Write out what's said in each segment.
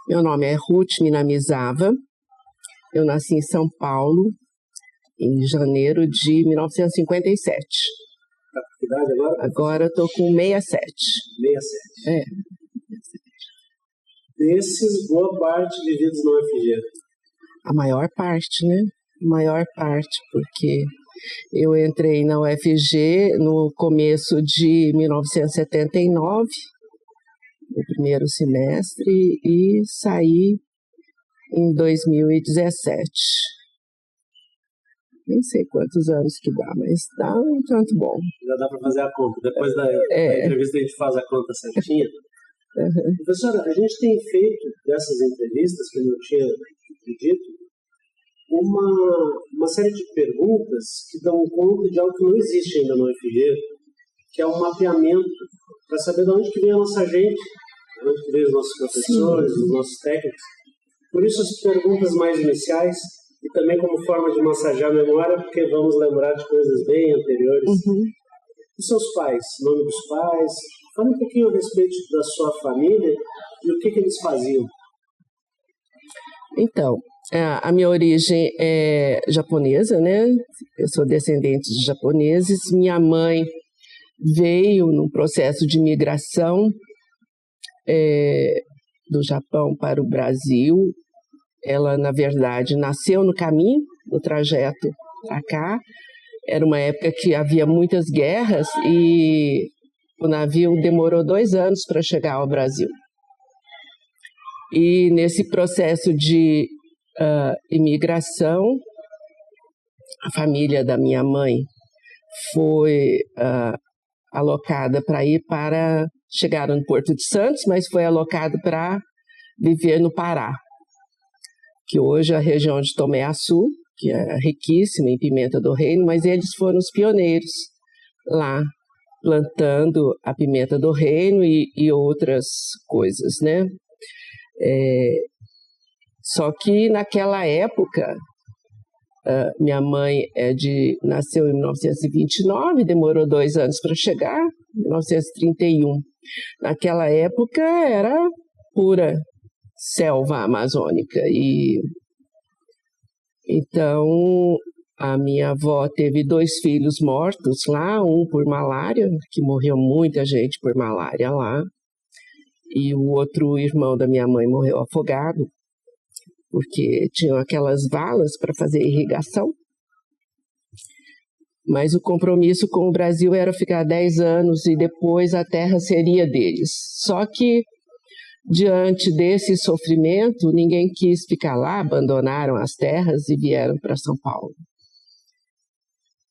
Meu nome é Ruth Minamizava. Eu nasci em São Paulo em janeiro de 1957. Tá com que idade agora? Agora eu tô com 67. 67. É. Desses, boa parte vividos na UFG. A maior parte, né? A maior parte, porque eu entrei na UFG no começo de 1979, no primeiro semestre, e saí em 2017. Nem sei quantos anos que dá, mas dá um tanto bom. Já dá para fazer a conta. Depois da entrevista a gente faz a conta certinha. Uhum. Professora, a gente tem feito dessas entrevistas, que eu não tinha dito, uma série de perguntas que dão conta de algo que não existe ainda no UFG, que é um mapeamento para saber de onde que vem a nossa gente, de onde que vem os nossos professores, os nossos técnicos. Por isso as perguntas mais iniciais, e também como forma de massagear a memória, porque vamos lembrar de coisas bem anteriores. Uhum. Os seus pais, nome dos pais, fala um pouquinho a respeito da sua família e o que eles faziam. Então, a minha origem é japonesa, né? Eu sou descendente de japoneses. Minha mãe veio num processo de migração do Japão para o Brasil. Ela, na verdade, nasceu no caminho, no trajeto para cá. Era uma época que havia muitas guerras e o navio demorou 2 anos para chegar ao Brasil. E nesse processo de imigração, a família da minha mãe foi alocada para chegaram no Porto de Santos, mas foi alocada para viver no Pará, que hoje é a região de Tomé-Açu, que é riquíssima em pimenta do reino, mas eles foram os pioneiros lá, plantando a pimenta do reino e outras coisas, né? Só que naquela época, minha mãe nasceu em 1929, demorou 2 anos para chegar, 1931. Naquela época era pura selva amazônica. E então a minha avó teve 2 filhos mortos lá, um por malária, que morreu muita gente por malária lá, e o outro irmão da minha mãe morreu afogado, porque tinham aquelas valas para fazer irrigação. Mas o compromisso com o Brasil era ficar 10 anos e depois a terra seria deles. Só que, diante desse sofrimento, ninguém quis ficar lá, abandonaram as terras e vieram para São Paulo.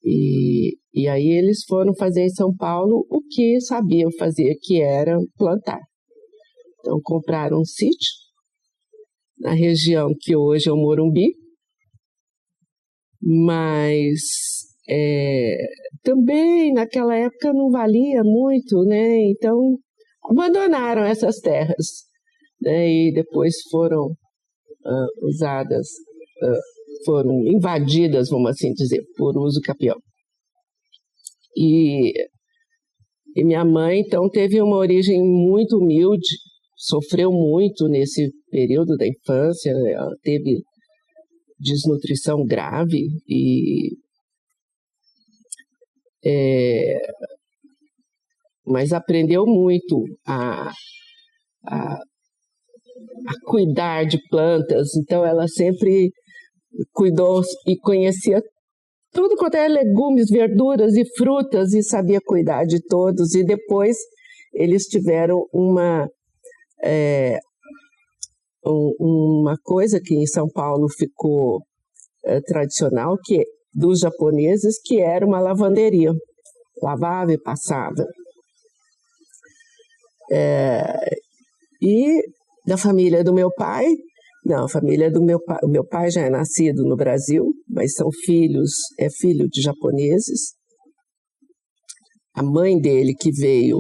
E aí eles foram fazer em São Paulo o que sabiam fazer, que era plantar. Então compraram um sítio na região que hoje é o Morumbi, mas também naquela época não valia muito, né? Então abandonaram essas terras, né? E depois foram usadas, foram invadidas, vamos assim dizer, por uso capião. E minha mãe, então, teve uma origem muito humilde, sofreu muito nesse período da infância, ela teve desnutrição grave mas aprendeu muito a cuidar de plantas. Então ela sempre cuidou e conhecia tudo quanto é legumes, verduras e frutas e sabia cuidar de todos. E depois eles tiveram uma coisa que em São Paulo ficou tradicional, que dos japoneses, que era uma lavanderia. Lavava e passava. E da família do meu pai, não, a família do meu pai, o meu pai já é nascido no Brasil, mas são filho de japoneses. A mãe dele que veio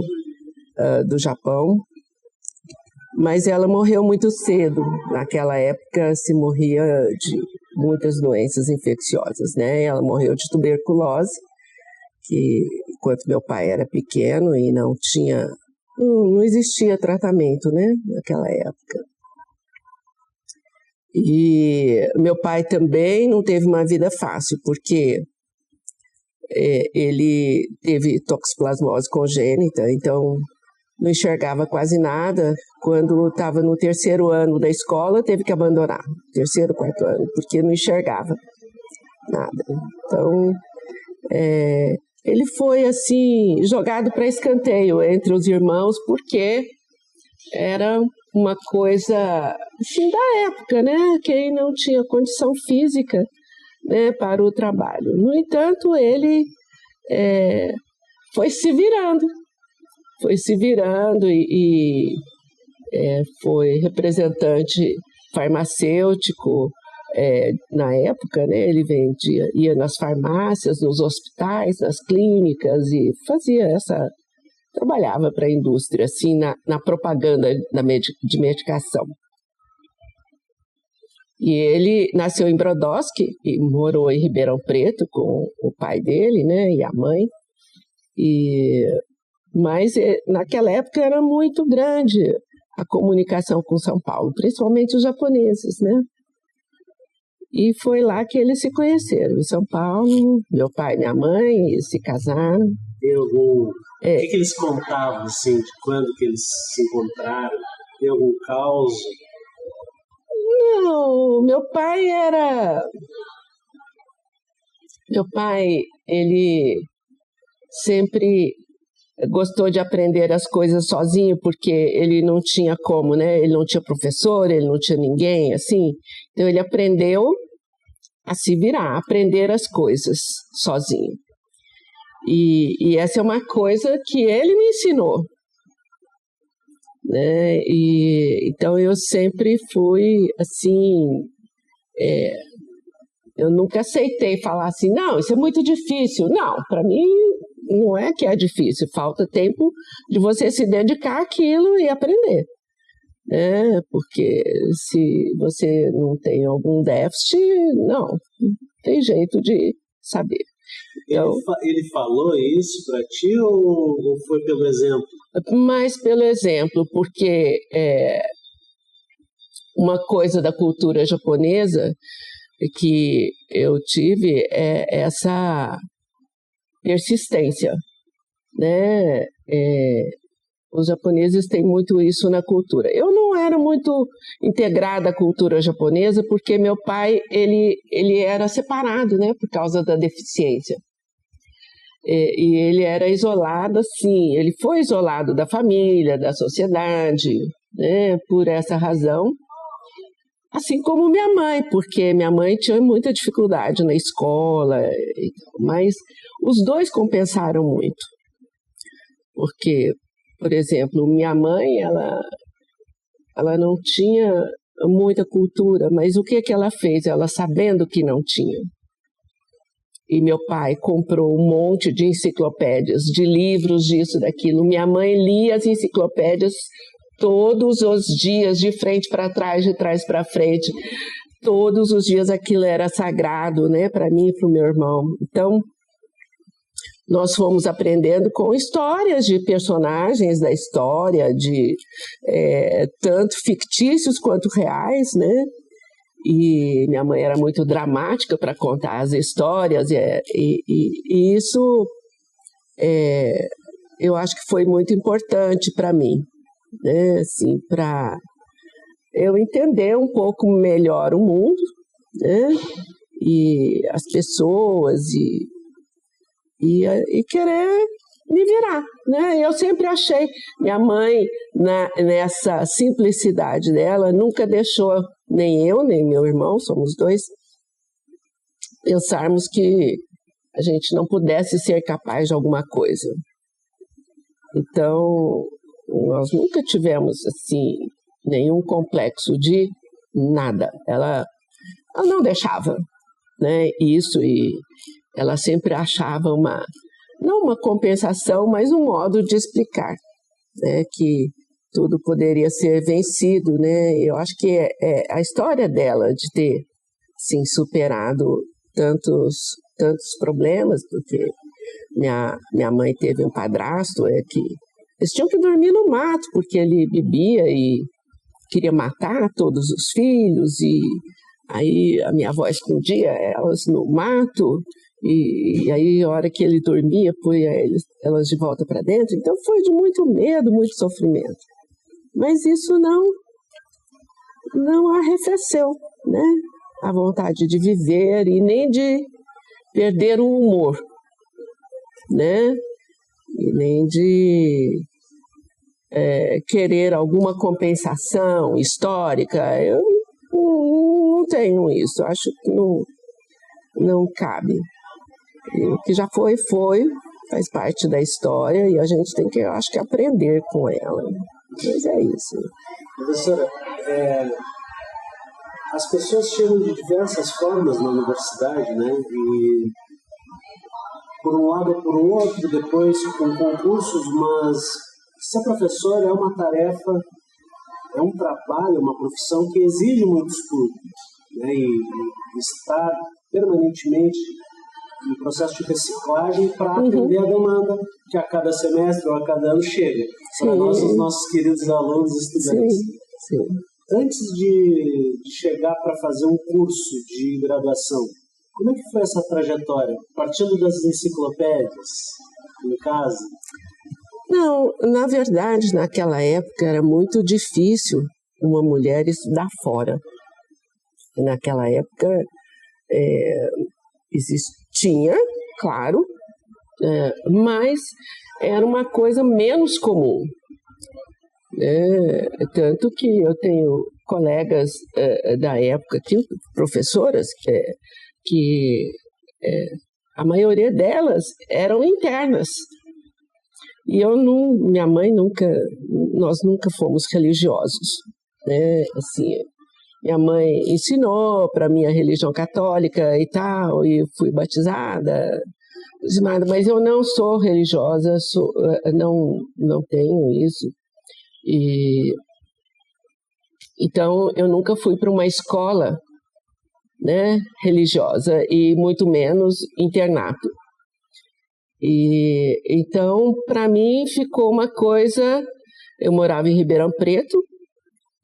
do Japão, mas ela morreu muito cedo. Naquela época se morria de muitas doenças infecciosas, né? Ela morreu de tuberculose, que enquanto meu pai era pequeno e não existia tratamento, né, naquela época. E meu pai também não teve uma vida fácil, porque ele teve toxoplasmose congênita, então não enxergava quase nada. Quando estava no 3º ano da escola, teve que abandonar, 3º, 4º ano, porque não enxergava nada. Então, ele foi assim jogado para escanteio entre os irmãos, porque era uma coisa assim da época, né? Quem não tinha condição física, né, para o trabalho. No entanto, ele foi se virando e foi representante farmacêutico na época, né? Ele ia nas farmácias, nos hospitais, nas clínicas e trabalhava para a indústria, assim, na propaganda de medicação. E ele nasceu em Brodowski e morou em Ribeirão Preto com o pai dele, né, e a mãe. Mas naquela época era muito grande a comunicação com São Paulo, principalmente os japoneses, né? E foi lá que eles se conheceram, em São Paulo. Meu pai e minha mãe se casaram. Tem algum... O que eles contavam, assim, de quando que eles se encontraram? Tem algum caos? Não, meu pai, ele sempre gostou de aprender as coisas sozinho, porque ele não tinha como, né? Ele não tinha professor, ele não tinha ninguém, assim. Então, ele aprendeu a se virar, a aprender as coisas sozinho. E essa é uma coisa que ele me ensinou, né? Então, eu sempre fui, assim... eu nunca aceitei falar assim, não, isso é muito difícil. Não, para mim... Não é que é difícil, falta tempo de você se dedicar àquilo e aprender, né? Porque se você não tem algum déficit, não tem jeito de saber. Então, ele falou isso para ti ou foi pelo exemplo? Mas pelo exemplo, porque uma coisa da cultura japonesa que eu tive é essa... persistência, né? Os japoneses têm muito isso na cultura. Eu não era muito integrada à cultura japonesa porque meu pai ele era separado, né? Por causa da deficiência. E ele era isolado, assim. Ele foi isolado da família, da sociedade, né? Por essa razão. Assim como minha mãe, porque minha mãe tinha muita dificuldade na escola, mas os dois compensaram muito. Porque, por exemplo, minha mãe, ela não tinha muita cultura, mas o que ela fez? Ela sabendo que não tinha. E meu pai comprou um monte de enciclopédias, de livros, disso, daquilo. Minha mãe lia as enciclopédias todos os dias, de frente para trás, de trás para frente. Todos os dias aquilo era sagrado, né, para mim e para o meu irmão. Então, nós fomos aprendendo com histórias de personagens da história, de tanto fictícios quanto reais, né? E minha mãe era muito dramática para contar as histórias, e isso eu acho que foi muito importante para mim, né? Assim, para eu entender um pouco melhor o mundo, né? E as pessoas, e querer me virar, né? Eu sempre achei, minha mãe, nessa simplicidade dela, nunca deixou nem eu, nem meu irmão, somos dois, pensarmos que a gente não pudesse ser capaz de alguma coisa. Então, nós nunca tivemos, assim, nenhum complexo de nada. Ela não deixava, né, isso, e ela sempre achava não uma compensação, mas um modo de explicar, né, que tudo poderia ser vencido, né? Eu acho que a história dela de ter, assim, superado tantos problemas, porque minha mãe teve um padrasto que eles tinham que dormir no mato, porque ele bebia e queria matar todos os filhos, e aí a minha avó escondia elas no mato, e aí a hora que ele dormia, punha elas de volta para dentro. Então foi de muito medo, muito sofrimento. Mas isso não arrefeceu, né? A vontade de viver e nem de perder o humor, né? E nem de querer alguma compensação histórica. Eu não tenho isso, acho que não cabe. E o que já foi, faz parte da história e a gente tem que, eu acho que, aprender com ela. Mas é isso. Professora, as pessoas chegam de diversas formas na universidade, né? E por um lado ou por outro, depois com concursos, mas ser professor é uma tarefa, é um trabalho, uma profissão que exige muito estudo, né? E estar permanentemente em processo de reciclagem para atender a demanda que a cada semestre ou a cada ano chega para nós, os nossos queridos alunos e estudantes. Sim. Antes de chegar para fazer um curso de graduação, como é que foi essa trajetória? Partindo das enciclopédias, no caso? Não, na verdade, naquela época era muito difícil uma mulher estudar fora. Naquela época existia, claro, mas era uma coisa menos comum. Tanto que eu tenho colegas da época, professoras, que a maioria delas eram internas. E minha mãe nós nunca fomos religiosos, né? Assim, minha mãe ensinou para mim a religião católica e tal, e fui batizada, mas eu não sou religiosa, não tenho isso. Então, eu nunca fui para uma escola, né, religiosa, e muito menos internato. Então, para mim, ficou uma coisa... Eu morava em Ribeirão Preto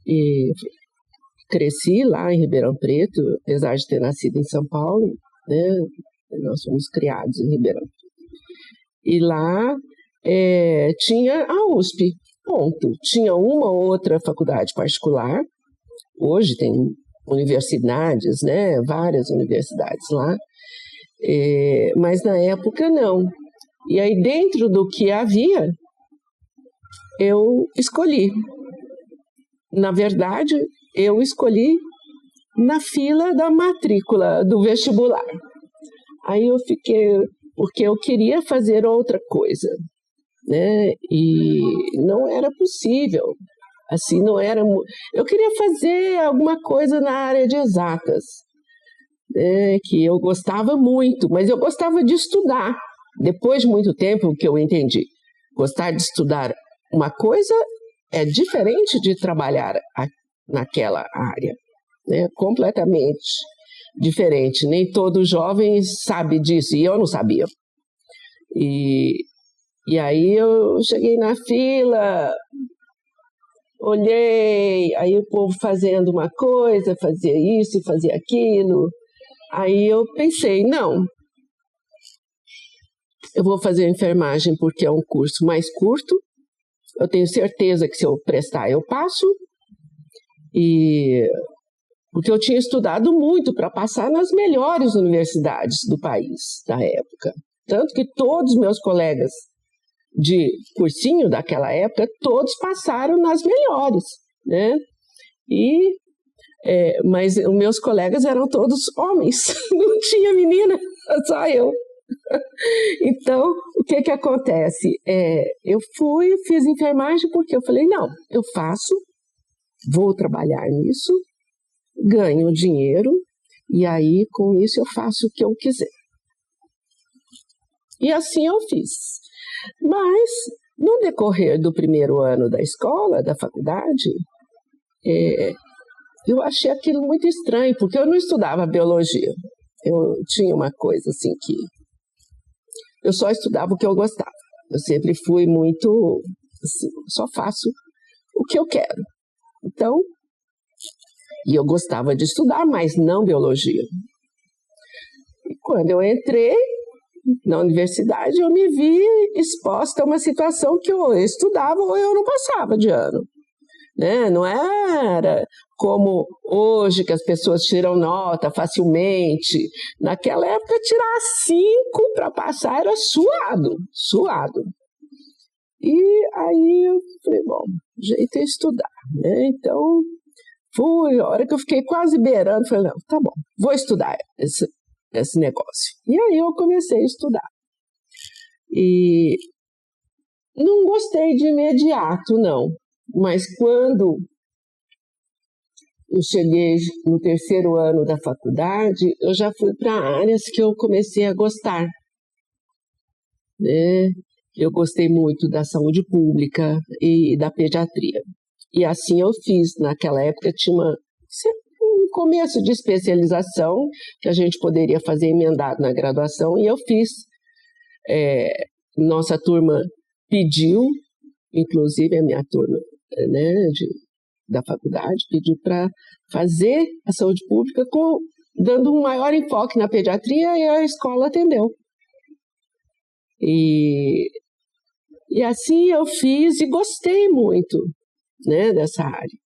e cresci lá em Ribeirão Preto, apesar de ter nascido em São Paulo, né? Nós fomos criados em Ribeirão. E lá tinha a USP, ponto. Tinha uma ou outra faculdade particular. Hoje tem universidades, né? Várias universidades lá. Mas na época não. E aí, dentro do que havia, eu escolhi. Na verdade, eu escolhi na fila da matrícula do vestibular. Aí eu fiquei, porque eu queria fazer outra coisa, né? E não era possível. Assim, não era. Eu queria fazer alguma coisa na área de exatas, né? Que eu gostava muito, mas eu gostava de estudar. Depois de muito tempo, o que eu entendi, gostar de estudar uma coisa é diferente de trabalhar naquela área, né? Completamente diferente. Nem todo jovem sabe disso, e eu não sabia. E aí eu cheguei na fila, olhei, aí o povo fazendo uma coisa, fazia isso, fazia aquilo. Aí eu pensei, não, eu vou fazer enfermagem porque é um curso mais curto, eu tenho certeza que se eu prestar eu passo, porque eu tinha estudado muito para passar nas melhores universidades do país da época. Tanto que todos os meus colegas de cursinho daquela época, todos passaram nas melhores, né? Mas os meus colegas eram todos homens, não tinha menina, só eu. Então, o que acontece? Eu fiz enfermagem porque eu falei, não, eu faço, vou trabalhar nisso, ganho dinheiro, e aí com isso eu faço o que eu quiser. E assim eu fiz. Mas, no decorrer do primeiro ano da escola, da faculdade, eu achei aquilo muito estranho, porque eu não estudava biologia. Eu tinha uma coisa assim que... Eu só estudava o que eu gostava. Eu sempre fui muito... Assim, só faço o que eu quero. Então, E eu gostava de estudar, mas não biologia. E quando eu entrei na universidade, eu me vi exposta a uma situação que ou eu estudava ou eu não passava de ano. Né? Não era como hoje, que as pessoas tiram nota facilmente. Naquela época, tirar 5 para passar era suado. E aí eu falei, bom, o jeito é estudar, né? Então, a hora que eu fiquei quase beirando, falei, não, tá bom, vou estudar esse negócio. E aí eu comecei a estudar. E não gostei de imediato, não. Mas quando eu cheguei no 3º ano da faculdade, eu já fui para áreas que eu comecei a gostar, né? Eu gostei muito da saúde pública e da pediatria. E assim eu fiz. Naquela época tinha um começo de especialização que a gente poderia fazer emendado na graduação, e eu fiz. Nossa turma pediu, inclusive a minha turma, né, da faculdade, pediu para fazer a saúde pública dando um maior enfoque na pediatria, e a escola atendeu. E assim eu fiz e gostei muito, né, dessa área.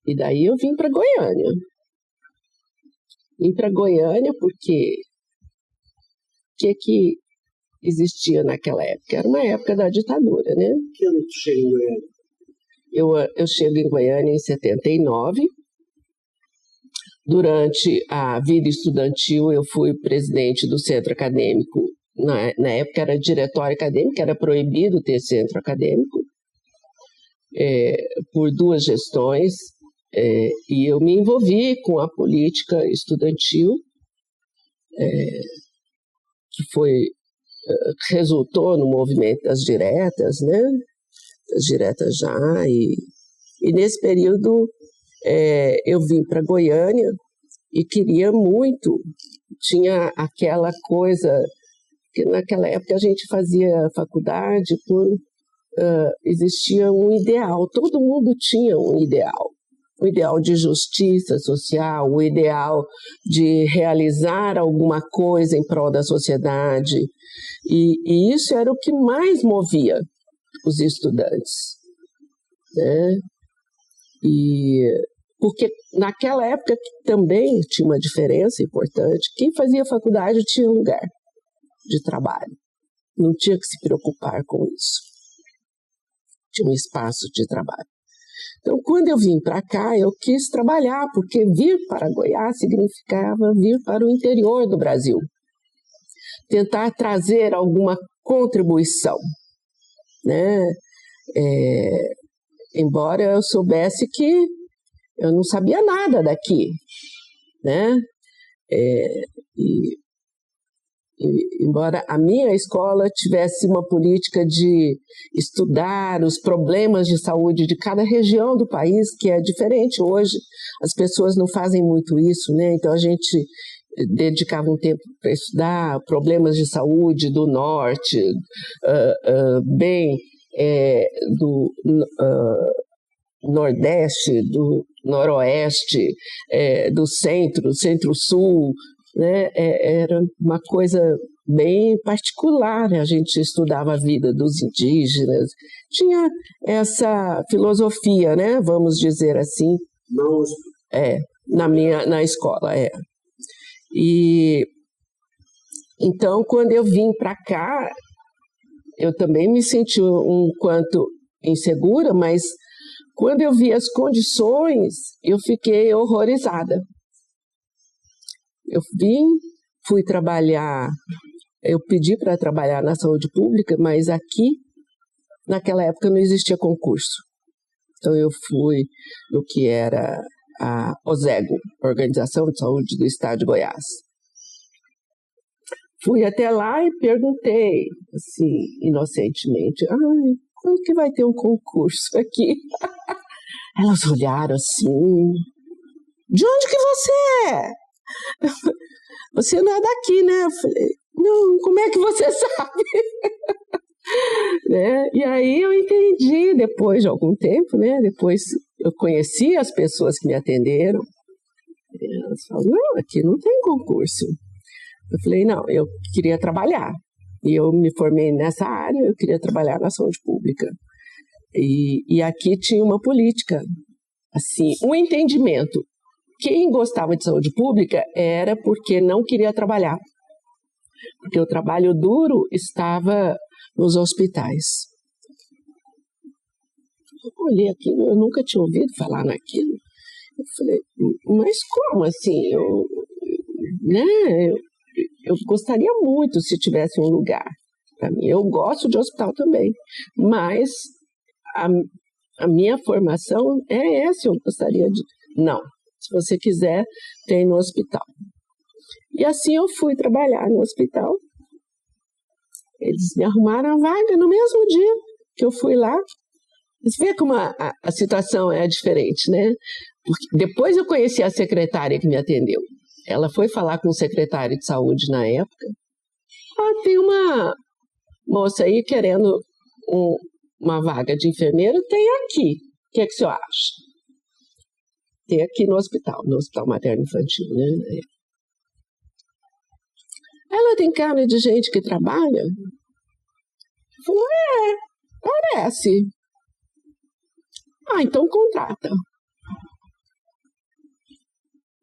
E daí eu vim para Goiânia. Vim para Goiânia porque o que existia naquela época? Era uma época da ditadura, né? Que ano tu chega em Goiânia? Eu chego em Goiânia em 79. Durante a vida estudantil, eu fui presidente do centro acadêmico. Na época era diretório acadêmico, era proibido ter centro acadêmico, por 2 gestões, e eu me envolvi com a política estudantil, que resultou no movimento das diretas, né? As diretas já, e nesse período eu vim para Goiânia e queria muito, tinha aquela coisa que naquela época a gente fazia faculdade existia um ideal, todo mundo tinha um ideal de justiça social, o ideal de realizar alguma coisa em prol da sociedade, e isso era o que mais movia os estudantes, né? Porque naquela época também tinha uma diferença importante, quem fazia faculdade tinha lugar de trabalho, não tinha que se preocupar com isso, tinha um espaço de trabalho. Então, quando eu vim para cá, eu quis trabalhar, porque vir para Goiás significava vir para o interior do Brasil, tentar trazer alguma contribuição, né? Embora eu soubesse que eu não sabia nada daqui, né? Embora a minha escola tivesse uma política de estudar os problemas de saúde de cada região do país, que é diferente hoje, as pessoas não fazem muito isso, né? Então a gente dedicava um tempo para estudar problemas de saúde do norte, do nordeste, do noroeste, do centro-sul, né? Era uma coisa bem particular, a gente estudava a vida dos indígenas, tinha essa filosofia, né? Vamos dizer assim, na escola. E então, quando eu vim para cá, eu também me senti um quanto insegura, mas quando eu vi as condições, eu fiquei horrorizada. Eu fui trabalhar, eu pedi para trabalhar na saúde pública, mas aqui, naquela época, não existia concurso. Então, eu fui no que era a OSEGO, Organização de Saúde do Estado de Goiás. Fui até lá e perguntei, assim, inocentemente, quando que vai ter um concurso aqui? Elas olharam assim, de onde que você é? Você não é daqui, né? Eu falei, não, como é que você sabe? Né? E aí eu entendi, depois de algum tempo, né? Depois eu conheci as pessoas que me atenderam. Elas falaram, não, aqui não tem concurso. Eu falei, não, eu queria trabalhar. E eu me formei nessa área, eu queria trabalhar na saúde pública. E aqui tinha uma política, assim, um entendimento. Quem gostava de saúde pública era porque não queria trabalhar. Porque o trabalho duro estava nos hospitais. Eu olhei aquilo, eu nunca tinha ouvido falar naquilo. Eu falei, mas como assim? Eu gostaria muito se tivesse um lugar para mim. Eu gosto de hospital também, mas a minha formação é essa, eu gostaria de... Não, se você quiser, tem no hospital. E assim eu fui trabalhar no hospital. Eles me arrumaram a vaga no mesmo dia que eu fui lá. Você vê como a situação é diferente, né? Porque depois eu conheci a secretária que me atendeu. Ela foi falar com o secretário de saúde na época. Ah, tem uma moça aí querendo uma vaga de enfermeiro, tem aqui. O que é que o senhor acha? Tem aqui no hospital materno-infantil, né? Ela tem cara de gente que trabalha? Falou, parece. Ah, então contrata.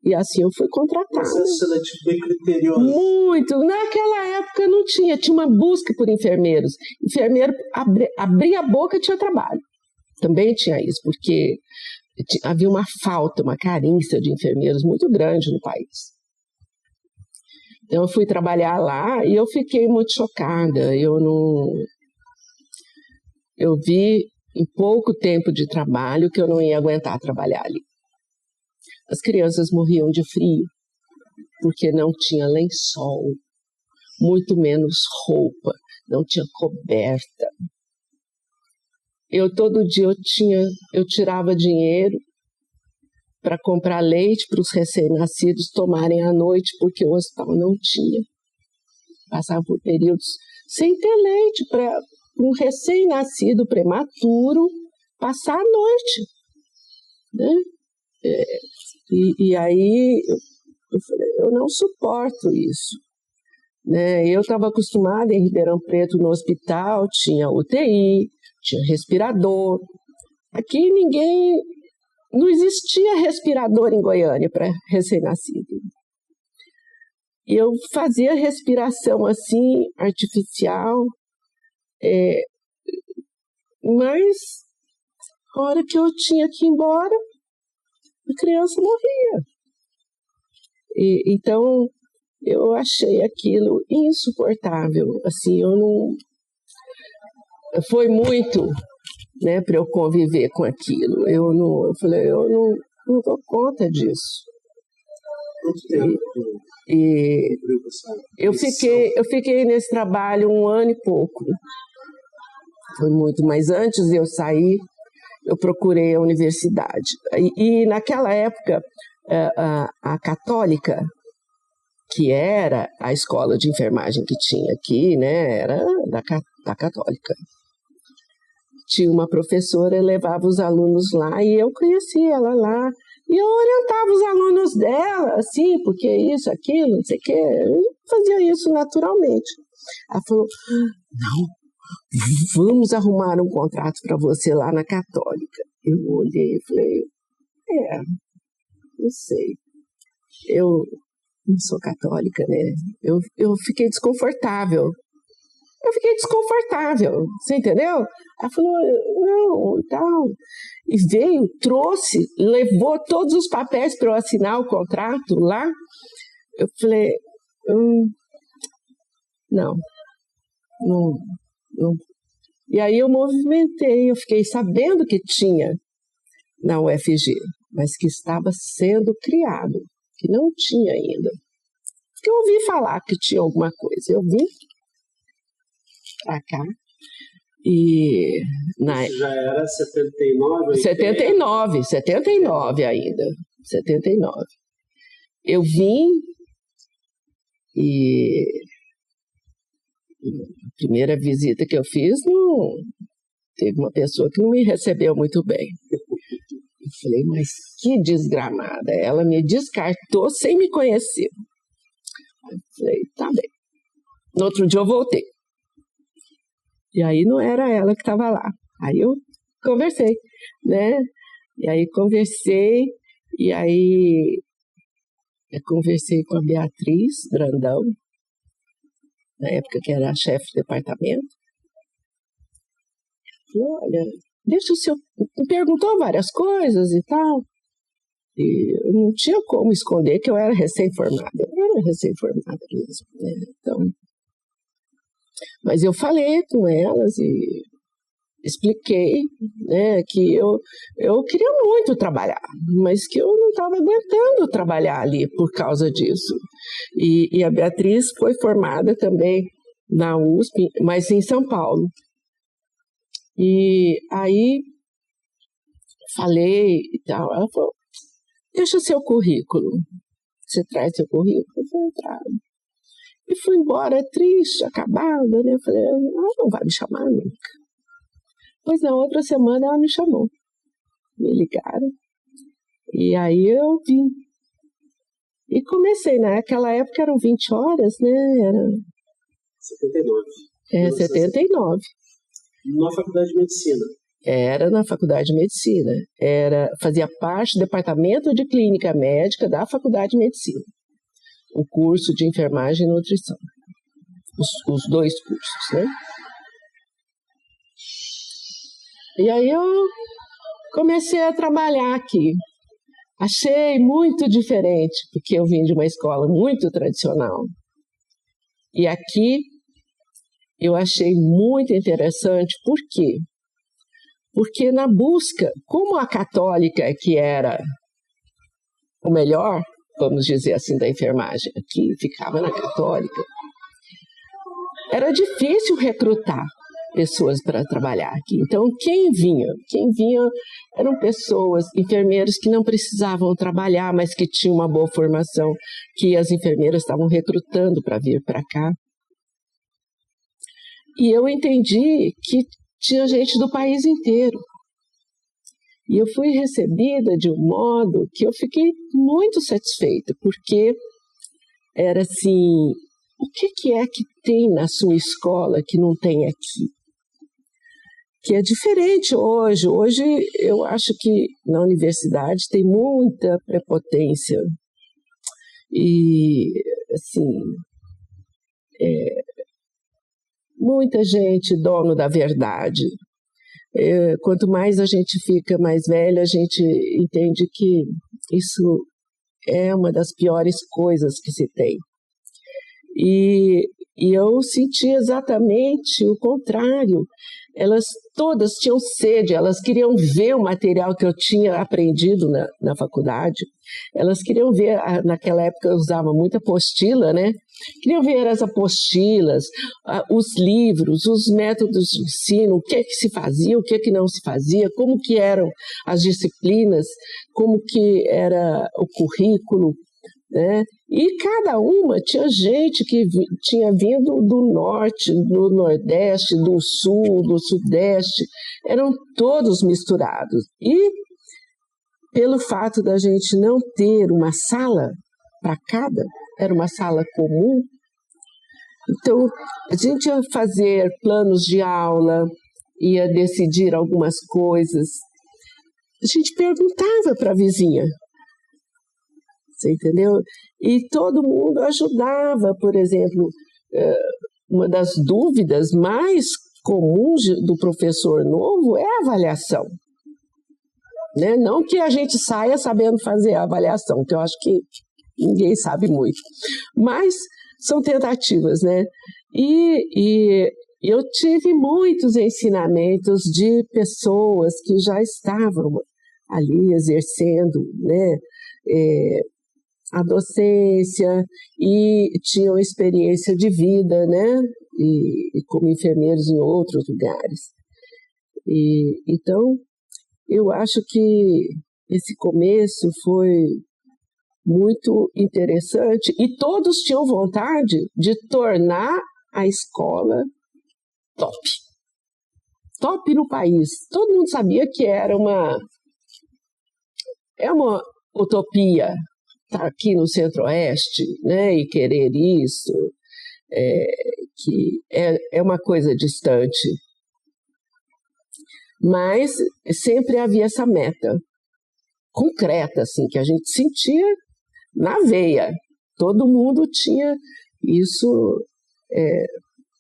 E assim eu fui contratada. Processo seletivo bem criterioso. Muito. Naquela época não tinha. Tinha uma busca por enfermeiros. Enfermeiro abria a boca e tinha trabalho. Também tinha isso, porque havia uma falta, uma carência de enfermeiros muito grande no país. Então eu fui trabalhar lá e eu fiquei muito chocada. Eu vi em pouco tempo de trabalho que eu não ia aguentar trabalhar ali. As crianças morriam de frio, porque não tinha lençol, muito menos roupa, não tinha coberta. Todo dia eu tirava dinheiro para comprar leite para os recém-nascidos tomarem à noite, porque o hospital não tinha. Passava por períodos sem ter leite para um recém-nascido prematuro passar a noite, né? E aí eu falei, eu não suporto isso, né? Eu estava acostumada em Ribeirão Preto no hospital, tinha UTI, tinha respirador. Aqui não existia respirador em Goiânia para recém-nascido. E eu fazia respiração assim, artificial, mas a hora que eu tinha que ir embora, a criança morria. Então, eu achei aquilo insuportável. Assim, eu não... Foi muito, né, para eu conviver com aquilo. Eu falei, eu não dou conta disso. Quanto tempo? Eu fiquei nesse trabalho 1 ano e pouco. Foi muito, mas antes de eu sair, eu procurei a universidade. E naquela época, a Católica, que era a escola de enfermagem que tinha aqui, né, era da Católica. Tinha uma professora, levava os alunos lá, e eu conheci ela lá. E eu orientava os alunos dela, assim, porque isso, aquilo, não sei o quê. Eu fazia isso naturalmente. Ela falou, não, vamos arrumar um contrato para você lá na Católica. Eu olhei e falei, não sei. Eu não sou católica, né? Eu fiquei desconfortável. Você entendeu? Ela falou, não, e tal. E veio, trouxe, levou todos os papéis para eu assinar o contrato lá. Eu falei, não. E aí eu movimentei, eu fiquei sabendo que tinha na UFG, mas que estava sendo criado, que não tinha ainda. Porque eu ouvi falar que tinha alguma coisa, eu vim para cá. E isso já era 79, 80? 79 ainda. 79. Eu vim e a primeira visita que eu fiz, teve uma pessoa que não me recebeu muito bem. Falei, mas que desgramada. Ela me descartou sem me conhecer. Falei, tá bem. No outro dia eu voltei. E aí não era ela que estava lá. Aí eu conversei, né? E aí conversei, e aí eu conversei com a Beatriz Brandão, na época que era a chefe do departamento. Falei, olha, deixa o seu... Me perguntou várias coisas e tal. E eu não tinha como esconder que eu era recém-formada. Eu era recém-formada mesmo, né? Então, mas eu falei com elas e expliquei, né, que eu queria muito trabalhar, mas que eu não estava aguentando trabalhar ali por causa disso. E a Beatriz foi formada também na USP, mas em São Paulo. E aí falei e tal, ela falou, deixa o seu currículo. Você traz seu currículo? Eu falei, trago. E fui embora triste, acabada, né? Eu falei, ela não vai me chamar nunca. Pois na outra semana ela me chamou. Me ligaram. E aí eu vim. E comecei, naquela época eram 20 horas, né? Era 79. 79. Na faculdade de medicina. Era na faculdade de medicina. Fazia parte do departamento de clínica médica da faculdade de medicina. O curso de enfermagem e nutrição. Os dois cursos, né? E aí eu comecei a trabalhar aqui. Achei muito diferente, porque eu vim de uma escola muito tradicional. E aqui eu achei muito interessante, por quê? Porque na busca, como a católica que era o melhor, vamos dizer assim, da enfermagem, aqui ficava na católica, era difícil recrutar pessoas para trabalhar aqui. Então, quem vinha eram pessoas, enfermeiros que não precisavam trabalhar, mas que tinham uma boa formação, que as enfermeiras estavam recrutando para vir para cá. E eu entendi que tinha gente do país inteiro. E eu fui recebida de um modo que eu fiquei muito satisfeita, porque era assim, o que é que tem na sua escola que não tem aqui? Que é diferente hoje. Hoje eu acho que na universidade tem muita prepotência. E, assim, muita gente dono da verdade. Quanto mais a gente fica mais velha, a gente entende que isso é uma das piores coisas que se tem. E eu senti exatamente o contrário. Elas todas tinham sede, elas queriam ver o material que eu tinha aprendido na faculdade. Elas queriam ver, naquela época eu usava muita apostila, né? Queriam ver as apostilas, os livros, os métodos de ensino, o que se fazia, o que não se fazia, como que eram as disciplinas, como que era o currículo, né? E cada uma tinha gente que tinha vindo do norte, do nordeste, do sul, do sudeste, eram todos misturados. E pelo fato da gente não ter uma sala para cada, era uma sala comum, então a gente ia fazer planos de aula, ia decidir algumas coisas. A gente perguntava para a vizinha. Você entendeu? E todo mundo ajudava, por exemplo, uma das dúvidas mais comuns do professor novo é a avaliação. Né? Não que a gente saia sabendo fazer a avaliação, que eu acho que ninguém sabe muito, mas são tentativas, né? E eu tive muitos ensinamentos de pessoas que já estavam ali exercendo, né? A docência e tinham experiência de vida, né? E como enfermeiros em outros lugares. Então, eu acho que esse começo foi muito interessante e todos tinham vontade de tornar a escola top. Top no país. Todo mundo sabia que era uma é uma utopia estar aqui no Centro-Oeste, né, e querer isso, que é uma coisa distante. Mas sempre havia essa meta concreta, assim, que a gente sentia na veia. Todo mundo tinha isso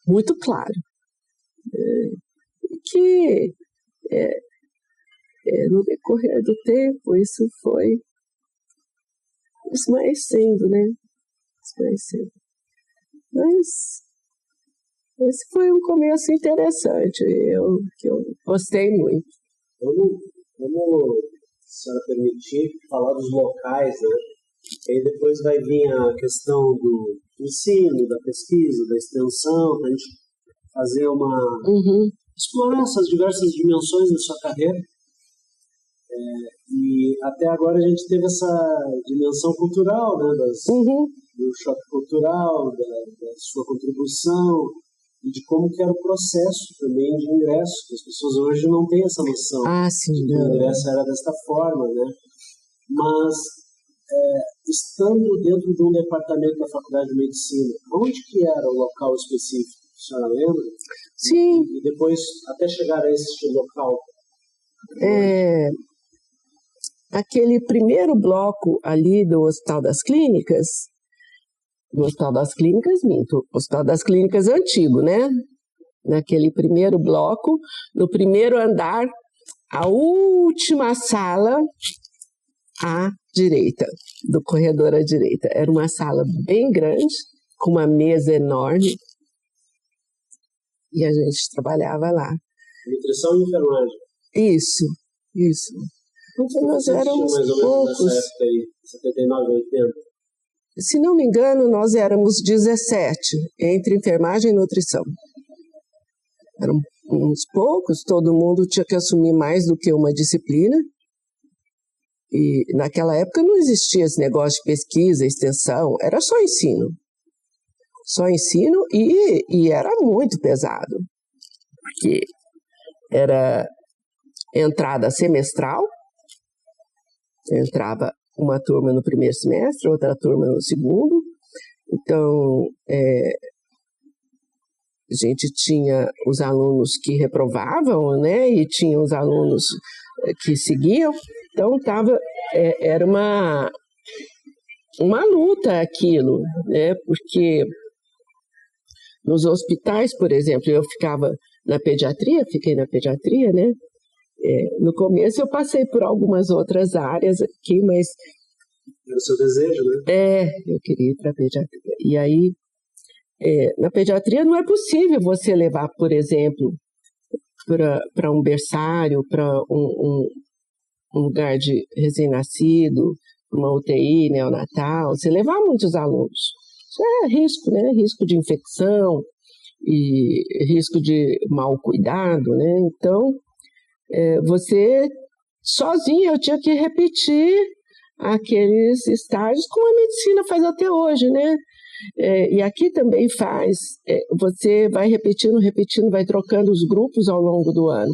muito claro. Que no decorrer do tempo isso foi esmaecendo, né? Esmaecendo. Mas esse foi um começo interessante, que eu gostei muito. Vamos, se a senhora permitir, falar dos locais, né? E aí depois vai vir a questão do ensino, da pesquisa, da extensão, para a gente fazer explorar essas diversas dimensões da sua carreira. E até agora a gente teve essa dimensão cultural, né? Do choque cultural, da sua contribuição, e de como que era o processo também de ingresso, que as pessoas hoje não têm essa noção de que o ingresso era desta forma, né? Mas, estando dentro de um departamento da Faculdade de Medicina, onde que era o local específico? A senhora lembra? Sim. E depois, até chegar a esse local? Aquele primeiro bloco ali do Hospital das Clínicas, minto, Hospital das Clínicas antigo, né? Naquele primeiro bloco, no primeiro andar, a última sala à direita, do corredor à direita. Era uma sala bem grande, com uma mesa enorme, e a gente trabalhava lá. Nutrição e enfermagem. Isso. Então nós éramos mais ou menos poucos. Nessa época aí, 79, 80? Se não me engano, nós éramos 17, entre enfermagem e nutrição. Eram uns poucos, todo mundo tinha que assumir mais do que uma disciplina. E naquela época não existia esse negócio de pesquisa, extensão, era só ensino. Só ensino e era muito pesado. Porque era entrada semestral, entrava uma turma no primeiro semestre, outra turma no segundo. Então, a gente tinha os alunos que reprovavam, né? E tinha os alunos que seguiam. Então, era uma luta aquilo, né? Porque nos hospitais, por exemplo, eu fiquei na pediatria, né? No começo eu passei por algumas outras áreas aqui, mas... Era o seu desejo, né? Eu queria ir para a pediatria. E aí, na pediatria não é possível você levar, por exemplo, para um berçário, para um lugar de recém-nascido, uma UTI neonatal, você levar muitos alunos. Isso é risco, né? Risco de infecção e risco de mau cuidado, né? Então, você sozinho, eu tinha que repetir aqueles estágios como a medicina faz até hoje, né? E aqui também faz, você vai repetindo, vai trocando os grupos ao longo do ano.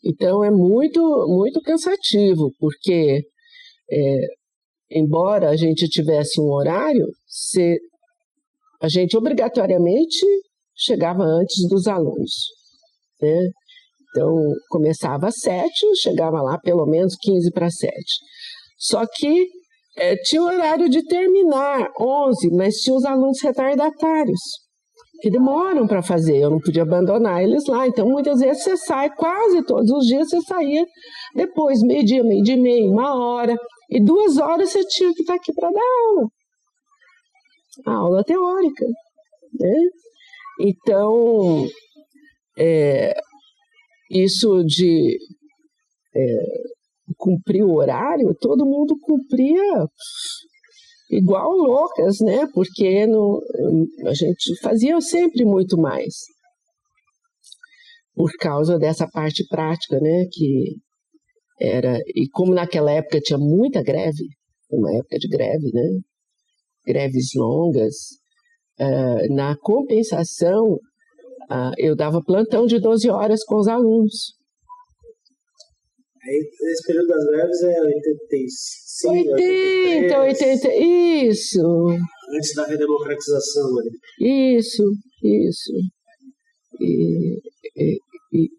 Então é muito, muito cansativo, porque embora a gente tivesse um horário, a gente obrigatoriamente chegava antes dos alunos, né? Então, começava às 7, chegava lá pelo menos 15 para 7. Só que tinha o horário de terminar, 11, mas tinha os alunos retardatários, que demoram para fazer, eu não podia abandonar eles lá. Então, muitas vezes você sai, quase todos os dias você saía depois, meio-dia, meio-dia e meio, 1 hora, e 2 horas você tinha que estar aqui para dar aula. A aula teórica, né? Então, isso de cumprir o horário, todo mundo cumpria igual loucas, né? Porque a gente fazia sempre muito mais. Por causa dessa parte prática, né? E como naquela época tinha muita greve, uma época de greve, né? Greves longas, na compensação, eu dava plantão de 12 horas com os alunos. Aí, esse período das greves é 85, 80, 83, 80, isso, antes da redemocratização ali. isso.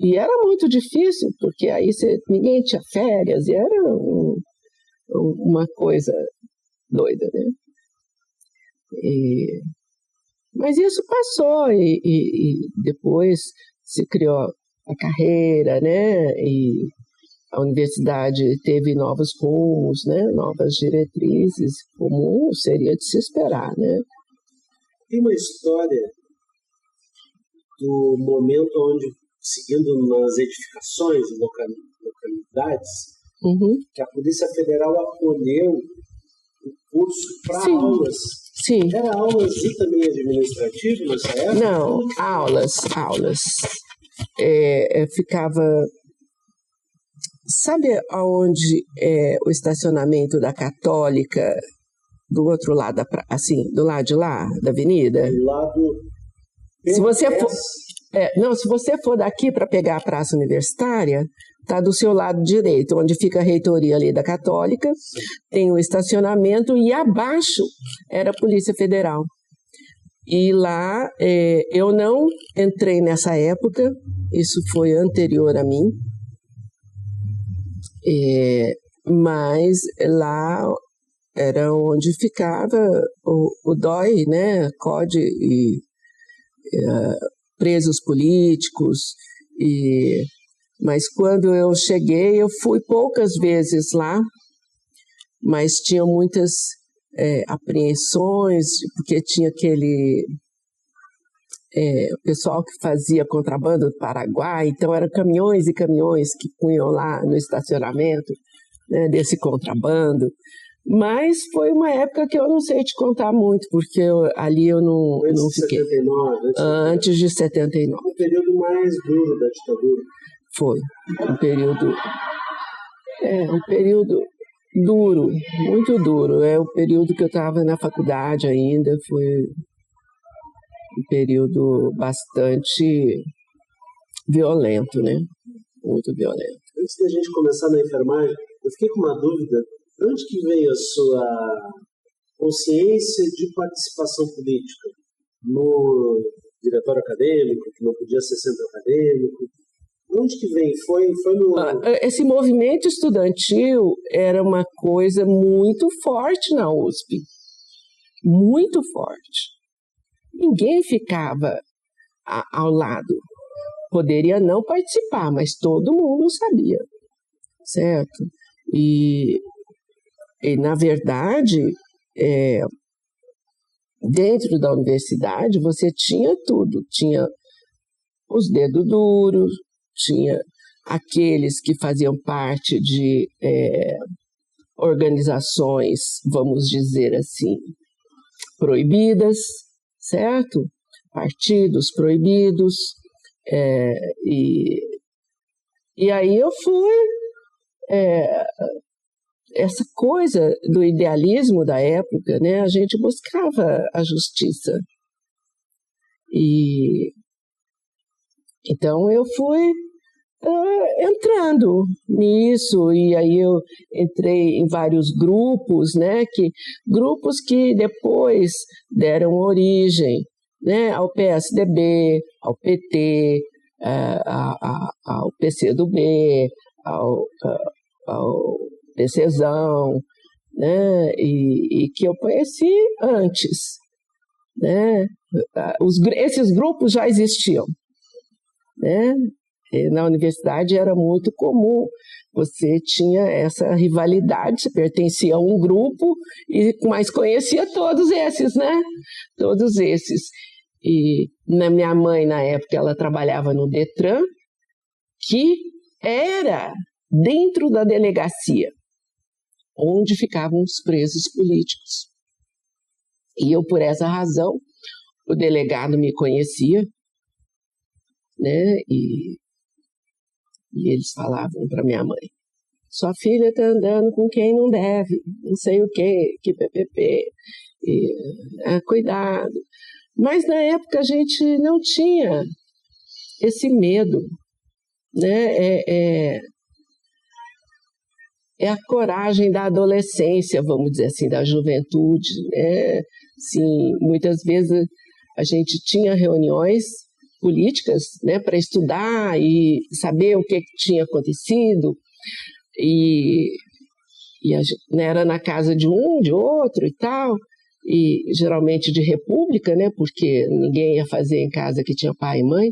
E era muito difícil, porque aí ninguém tinha férias, e era uma coisa doida, né? Mas isso passou, e depois se criou a carreira, né? E a universidade teve novos rumos, né? Novas diretrizes, comum seria de se esperar, né? Tem uma história do momento onde, seguindo nas edificações, localidades, que a Polícia Federal acolheu o curso para aulas. Sim. Era aulas e também administrativo nessa época? Não, aulas. Ficava... Sabe aonde é o estacionamento da Católica, do outro lado, do lado de lá, da avenida? Do lado... Se você for daqui para pegar a Praça Universitária, está do seu lado direito, onde fica a reitoria ali da Católica, tem o estacionamento e abaixo era a Polícia Federal. E lá eu não entrei nessa época, isso foi anterior a mim, mas lá era onde ficava o DOI, né, COD e presos políticos, mas quando eu cheguei, eu fui poucas vezes lá, mas tinha muitas apreensões, porque tinha aquele pessoal que fazia contrabando do Paraguai, então eram caminhões e caminhões que punham lá no estacionamento, né, desse contrabando. Mas foi uma época que eu não sei te contar muito, porque ali eu não fiquei. 79, antes de 79. O período mais duro da ditadura. Foi um período duro, muito duro. É o período que eu estava na faculdade ainda, foi um período bastante violento, né? Muito violento. Antes da gente começar na enfermagem, eu fiquei com uma dúvida. De onde que veio a sua consciência de participação política? No diretório acadêmico, que não podia ser centro acadêmico? De onde que vem? Foi no... Esse movimento estudantil era uma coisa muito forte na USP. Muito forte. Ninguém ficava ao lado. Poderia não participar, mas todo mundo sabia, certo? E na verdade, dentro da universidade, você tinha tudo. Tinha os dedos duros, tinha aqueles que faziam parte de organizações, vamos dizer assim, proibidas, certo? Partidos proibidos. E aí eu fui... essa coisa do idealismo da época, né? A gente buscava a justiça. Então eu fui entrando nisso, e aí eu entrei em vários grupos, né? Grupos que depois deram origem, né? Ao PSDB, ao PT, ao PCdoB, ao PCzão, né? E que eu conheci antes, né? Esses grupos já existiam, né? E na universidade era muito comum, você tinha essa rivalidade, você pertencia a um grupo, mas conhecia todos esses, né? Todos esses. E minha mãe, na época, ela trabalhava no Detran, que era dentro da delegacia, onde ficavam os presos políticos. E eu, por essa razão, o delegado me conhecia, né? E eles falavam para minha mãe: sua filha está andando com quem não deve, não sei o que PPP, cuidado. Mas na época a gente não tinha esse medo, né? é a coragem da adolescência, vamos dizer assim, da juventude, né? Assim, muitas vezes a gente tinha reuniões políticas, né, para estudar e saber o que tinha acontecido, e né, era na casa de um, de outro e tal, e geralmente de república, né, porque ninguém ia fazer em casa que tinha pai e mãe.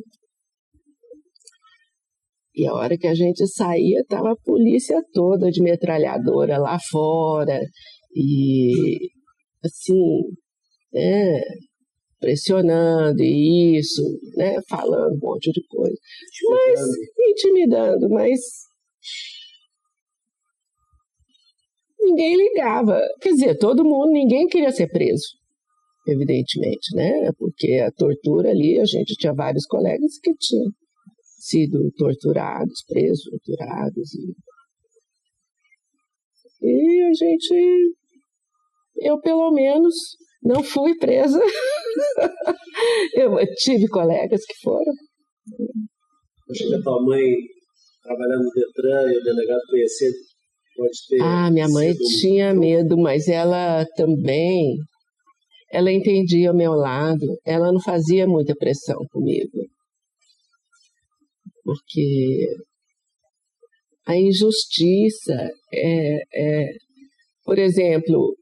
E a hora que a gente saía, estava a polícia toda de metralhadora lá fora, e assim, né, pressionando, e isso, né, falando um monte de coisa. Intimidando, mas ninguém ligava. Quer dizer, todo mundo, ninguém queria ser preso, evidentemente, né? Porque a tortura ali, a gente tinha vários colegas que tinham sido torturados, presos, torturados. E a gente, eu pelo menos, não fui presa. Eu tive colegas que foram. Acho que a tua mãe, trabalhando no Detran e o delegado conhecendo, pode ter... Minha mãe tinha medo, mas ela também, ela entendia o meu lado, ela não fazia muita pressão comigo. Porque a injustiça por exemplo,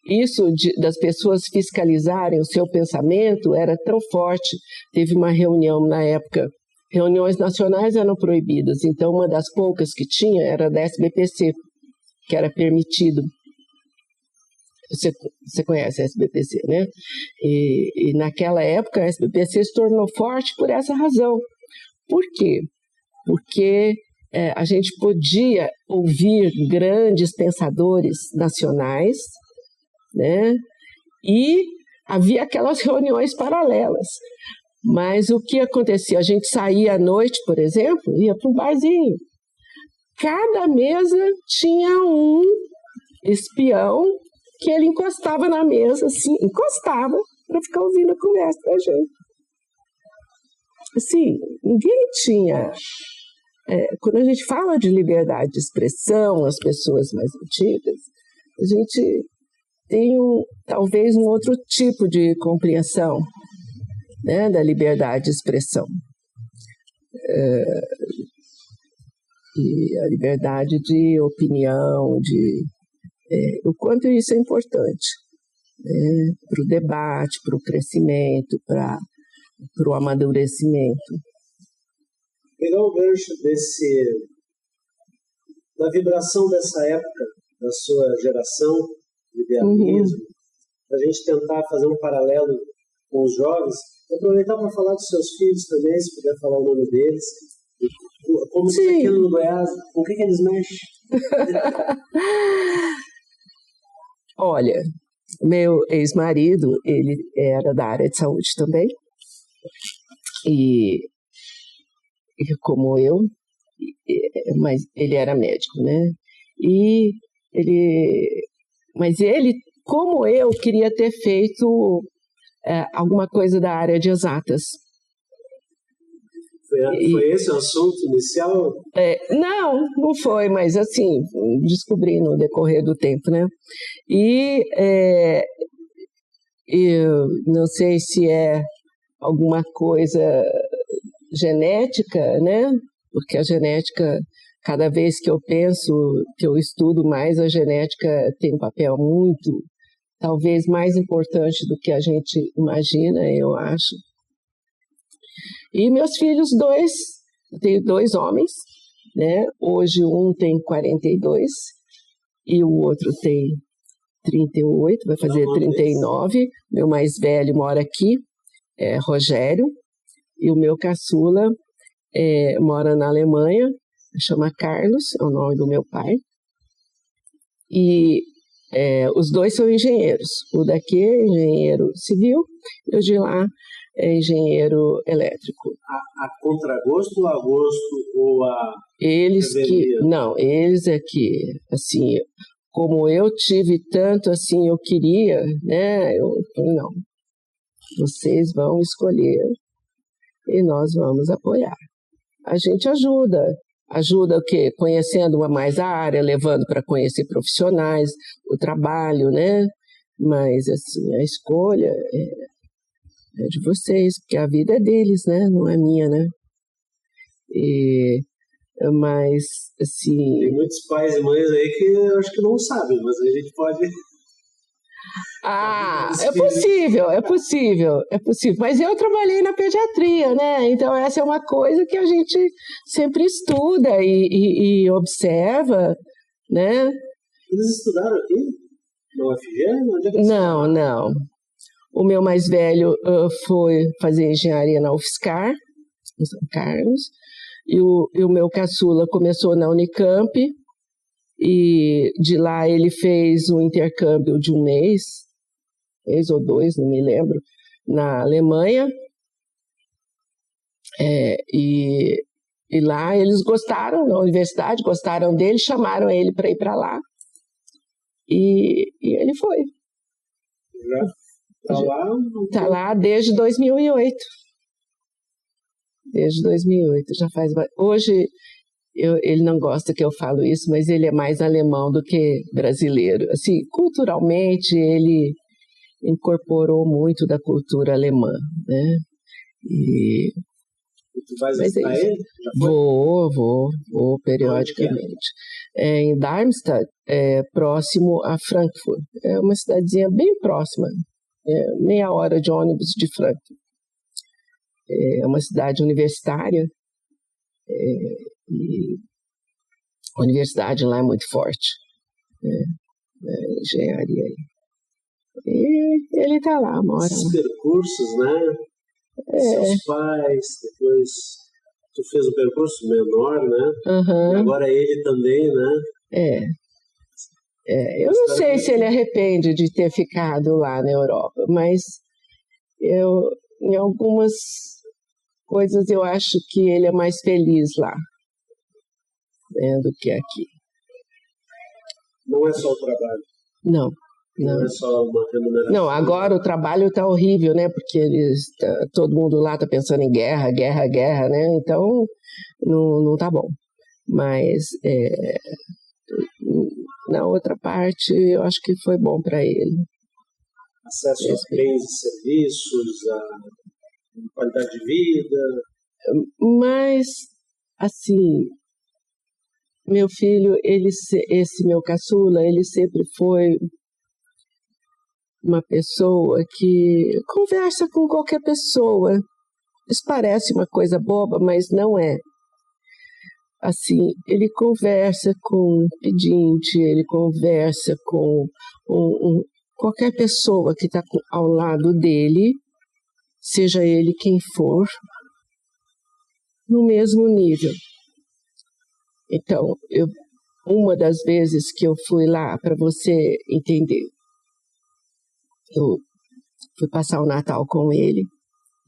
isso das pessoas fiscalizarem o seu pensamento era tão forte. Teve uma reunião na época, reuniões nacionais eram proibidas, então uma das poucas que tinha era da SBPC, que era permitido. Você conhece a SBPC, né? E naquela época a SBPC se tornou forte por essa razão. Por quê? Porque a gente podia ouvir grandes pensadores nacionais, né? E havia aquelas reuniões paralelas. Mas o que acontecia? A gente saía à noite, por exemplo, ia para um barzinho. Cada mesa tinha um espião que ele encostava na mesa, assim, encostava para ficar ouvindo a conversa da gente. Assim, ninguém tinha... quando a gente fala de liberdade de expressão, as pessoas mais antigas, a gente tem talvez um outro tipo de compreensão, né, da liberdade de expressão. E a liberdade de opinião, o quanto isso é importante, né, para o debate, para o crescimento, para o amadurecimento. Pegar o gancho da vibração dessa época, da sua geração de idealismo, para a gente tentar fazer um paralelo com os jovens, aproveitar para falar dos seus filhos também, se puder falar o nome deles, como você está aqui no Goiás, com o que eles mexem? Olha, meu ex-marido, ele era da área de saúde também, e como eu, mas ele era médico, né? Mas ele, como eu, queria ter feito alguma coisa da área de exatas. Foi esse o assunto inicial? Não foi, mas assim, descobri no decorrer do tempo, né? E eu não sei se é alguma coisa genética, né? Porque a genética, cada vez que eu penso, que eu estudo mais, a genética tem um papel muito, talvez mais importante do que a gente imagina, eu acho. E meus filhos eu tenho 2 homens, né? Hoje um tem 42 e o outro tem 38, vai fazer 39. Meu mais velho mora aqui, Rogério, e o meu caçula mora na Alemanha, chama Carlos, é o nome do meu pai. E os 2 são engenheiros. O daqui é engenheiro civil e o de lá é engenheiro elétrico. A contragosto ou a gosto ou a... Eles é que, assim, como eu tive tanto, assim, eu queria, né, eu falei, não, vocês vão escolher e nós vamos apoiar. A gente ajuda ajuda o quê? Conhecendo mais a área, levando para conhecer profissionais, o trabalho, né? Mas, assim, a escolha é de vocês, porque a vida é deles, né? Não é minha, né? Mas, assim... Tem muitos pais e mães aí que eu acho que não sabem, mas a gente pode... é possível. Mas eu trabalhei na pediatria, né? Então essa é uma coisa que a gente sempre estuda e observa, né? Eles estudaram aqui? Na UFG? Onde é que Não. O meu mais velho foi fazer engenharia na UFSCar, em São Carlos, e o meu caçula começou na Unicamp, e de lá ele fez um intercâmbio de um mês ou 2, não me lembro, na Alemanha, e lá eles gostaram, na universidade, gostaram dele, chamaram ele para ir para lá, e ele foi. Está lá desde 2008. Desde 2008, já faz... Hoje, ele não gosta que eu falo isso, mas ele é mais alemão do que brasileiro. Assim, culturalmente, ele incorporou muito da cultura alemã, né? E tu vais visitar ele? Já foi? Vou periodicamente. Em Darmstadt, próximo a Frankfurt. É uma cidadezinha bem próxima, meia hora de ônibus de Frankfurt. É uma cidade universitária, e a universidade lá é muito forte, engenharia. E ele está lá, mora lá. Esses percursos, né? Seus pais, depois tu fez um percurso menor, né? Uhum. E agora ele também, né? Eu não sei se ele arrepende de ter ficado lá na Europa, mas em algumas coisas eu acho que ele é mais feliz lá, né, do que aqui. Não é só o trabalho? Não. Não é só uma remuneração? Não, agora o trabalho está horrível, né? Porque todo mundo lá está pensando em guerra, né? Então, não está bom. Mas na outra parte, eu acho que foi bom para ele. Acesso a bens e serviços, a qualidade de vida? Mas, assim, meu filho, esse meu caçula, ele sempre foi uma pessoa que conversa com qualquer pessoa. Isso parece uma coisa boba, mas não é. Assim, ele conversa com pedinte, ele conversa com qualquer pessoa que está ao lado dele, seja ele quem for, no mesmo nível. Então, uma das vezes que eu fui lá, para você entender, eu fui passar o Natal com ele,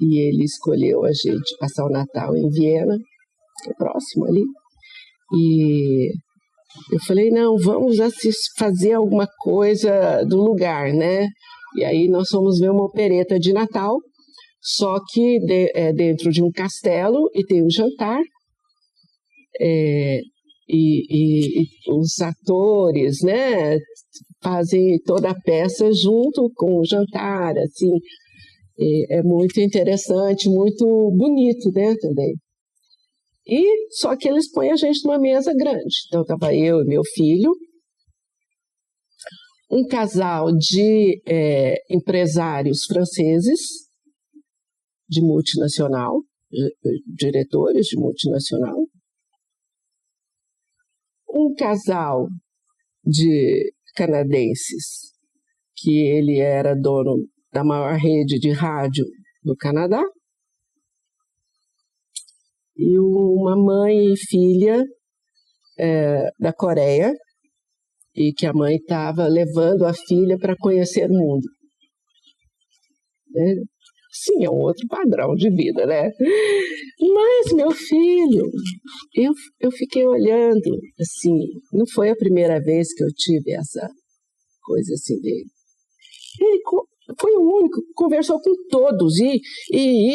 e ele escolheu a gente passar o Natal em Viena, próximo ali. E eu falei, não, vamos fazer alguma coisa do lugar, né? E aí nós fomos ver uma opereta de Natal, só que dentro de um castelo, e tem um jantar, e os atores, né, fazem toda a peça junto com o jantar, assim, é muito interessante, muito bonito, né, também. Só que eles põem a gente numa mesa grande. Então, estava eu e meu filho, um casal de empresários franceses, de multinacional, diretores de multinacional, um casal de canadenses, que ele era dono da maior rede de rádio do Canadá, e uma mãe e filha da Coreia, e que a mãe estava levando a filha para conhecer o mundo. Sim, é um outro padrão de vida, né? Mas, meu filho, eu fiquei olhando, assim, não foi a primeira vez que eu tive essa coisa assim dele. Ele foi o único que conversou com todos, e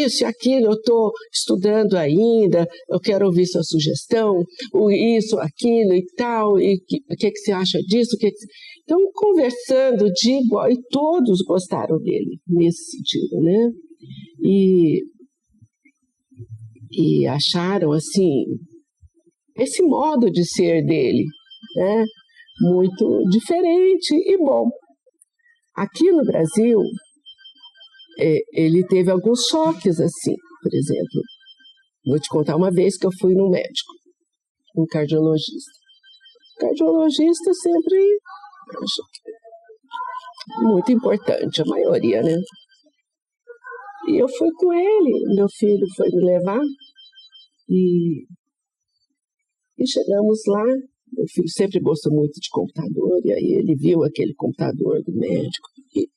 isso e aquilo, eu estou estudando ainda, eu quero ouvir sua sugestão, isso, aquilo e tal, e o que você acha disso? Então, conversando de igual, e todos gostaram dele, nesse sentido, né? E acharam, assim, esse modo de ser dele, né? Muito diferente e bom. Aqui no Brasil, ele teve alguns choques, assim, por exemplo. Vou te contar uma vez que eu fui no médico, um cardiologista. O cardiologista sempre acho muito importante, a maioria, né? E eu fui com ele, meu filho foi me levar e chegamos lá. Meu filho sempre gostou muito de computador, e aí ele viu aquele computador do médico e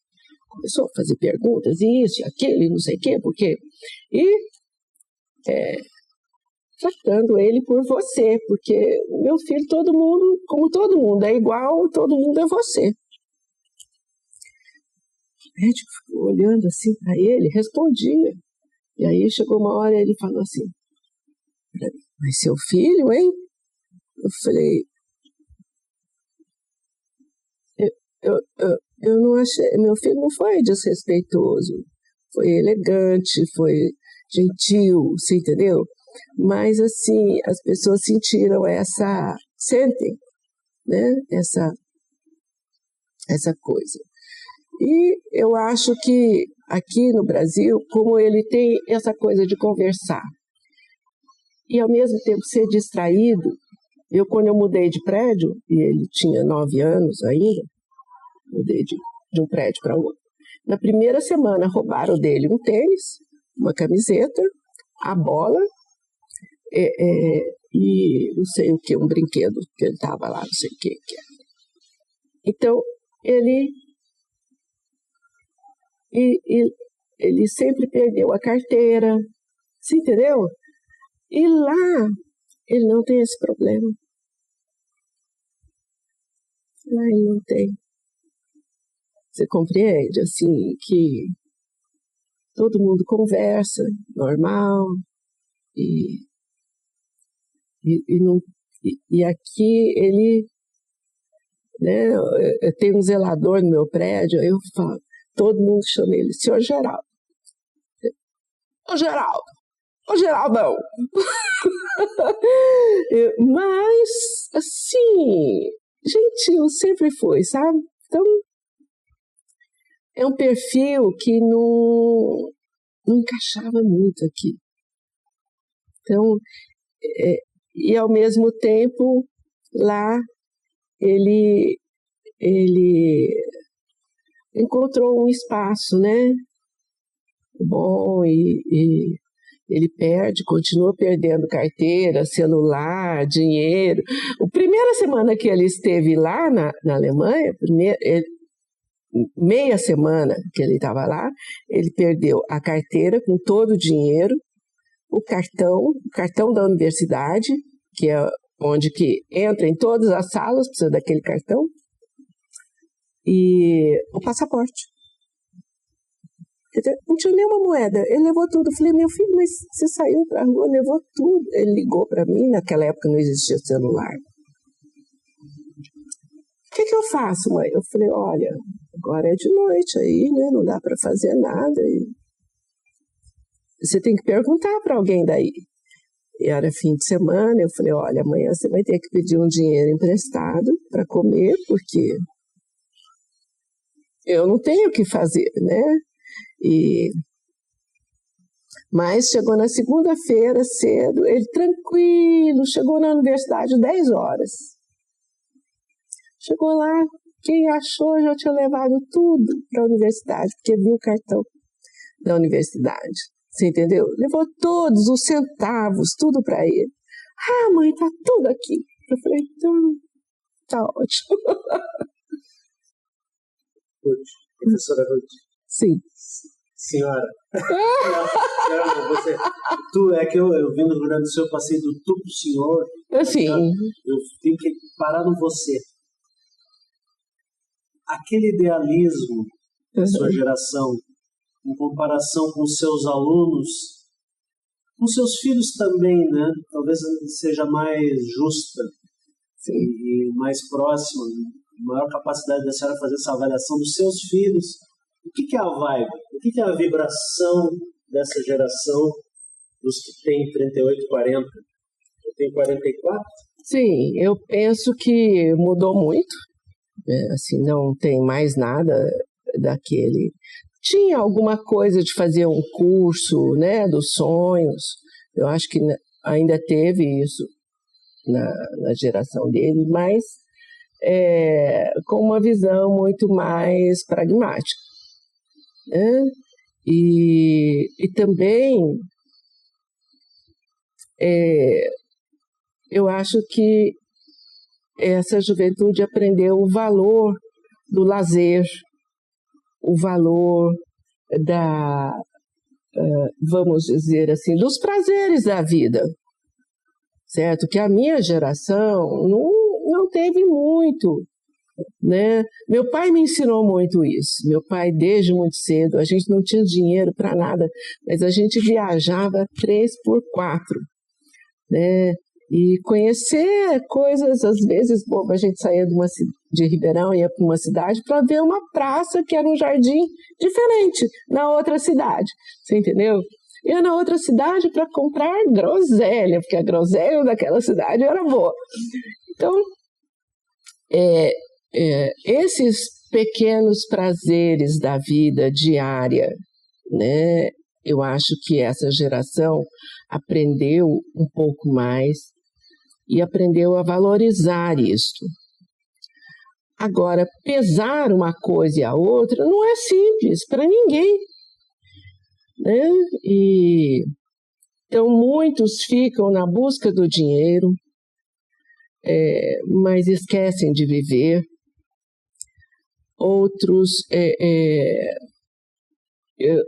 começou a fazer perguntas, e isso, e aquilo, e não sei o quê, porque... E tratando ele por você, porque meu filho, todo mundo, como todo mundo é igual, todo mundo é você. O médico ficou olhando assim para ele, respondia. E aí chegou uma hora e ele falou assim, mas seu filho, hein? Eu falei, eu não achei, meu filho não foi desrespeitoso, foi elegante, foi gentil, você entendeu? Mas assim, as pessoas sentiram sentem, né? Essa coisa. E eu acho que aqui no Brasil, como ele tem essa coisa de conversar e ao mesmo tempo ser distraído, quando eu mudei de prédio, e ele tinha 9 anos ainda, mudei de um prédio para outro. Na primeira semana roubaram dele um tênis, uma camiseta, a bola e não sei o que, um brinquedo que ele estava lá, não sei o que era. Então, ele sempre perdeu a carteira, você entendeu? E lá, ele não tem esse problema. Lá ele não tem. Você compreende, assim, que todo mundo conversa, normal, e aqui ele, né, eu tenho um zelador no meu prédio, eu falo, todo mundo chama ele, senhor Geraldo. Ô Geraldo! Ô Geraldão! Mas, assim, gentil sempre foi, sabe? Então, é um perfil que não encaixava muito aqui. Então, e ao mesmo tempo, lá, ele encontrou um espaço, né? Bom, e ele continua perdendo carteira, celular, dinheiro. A primeira semana que ele esteve lá na Alemanha, meia semana que ele estava lá, ele perdeu a carteira com todo o dinheiro, o cartão da universidade, que é onde que entra em todas as salas, precisa daquele cartão, e o passaporte. Não tinha nenhuma moeda, ele levou tudo. Eu falei, meu filho, mas você saiu para a rua, levou tudo. Ele ligou para mim, naquela época não existia celular. O que eu faço, mãe? Eu falei, olha, agora é de noite aí, né? Não dá para fazer nada. E você tem que perguntar para alguém daí. E era fim de semana, eu falei, olha, amanhã você vai ter que pedir um dinheiro emprestado para comer, porque eu não tenho o que fazer, né? Mas chegou na segunda-feira cedo, ele tranquilo, chegou na universidade 10 horas. Chegou lá, quem achou já tinha levado tudo para a universidade, porque viu o cartão da universidade. Você entendeu? Levou todos os centavos, tudo para ele. Ah, mãe, tá tudo aqui. Eu falei, então, tá ótimo. Professora Ruth. Sim. Senhora. É que eu vim no Rio Grande do Sul, eu passei do tu pro senhor. Assim. Eu tenho que parar no você. Aquele idealismo da sua geração, em comparação com seus alunos, com seus filhos também, né? Talvez seja mais justa. Sim. E mais próxima, maior capacidade da senhora fazer essa avaliação dos seus filhos. O que é a vibe? O que é a vibração dessa geração dos que têm 38, 40? Eu tenho 44? Sim, eu penso que mudou muito. Assim, não tem mais nada daquele. Tinha alguma coisa de fazer um curso, né, dos sonhos. Eu acho que ainda teve isso na geração dele, mas com uma visão muito mais pragmática, né? E também eu acho que essa juventude aprendeu o valor do lazer, o valor vamos dizer assim, dos prazeres da vida, certo? Que a minha geração não teve muito, né? Meu pai me ensinou muito isso. Meu pai, desde muito cedo, a gente não tinha dinheiro para nada, mas a gente viajava 3x4, né? E conhecer coisas, às vezes, a gente saía de Ribeirão, ia para uma cidade para ver uma praça que era um jardim diferente na outra cidade, você entendeu? Ia na outra cidade para comprar groselha, porque a groselha daquela cidade era boa. Então, esses pequenos prazeres da vida diária, né? Eu acho que essa geração aprendeu um pouco mais e aprendeu a valorizar isto. Agora, pesar uma coisa e a outra não é simples para ninguém, né? Então, muitos ficam na busca do dinheiro, mas esquecem de viver. Outros,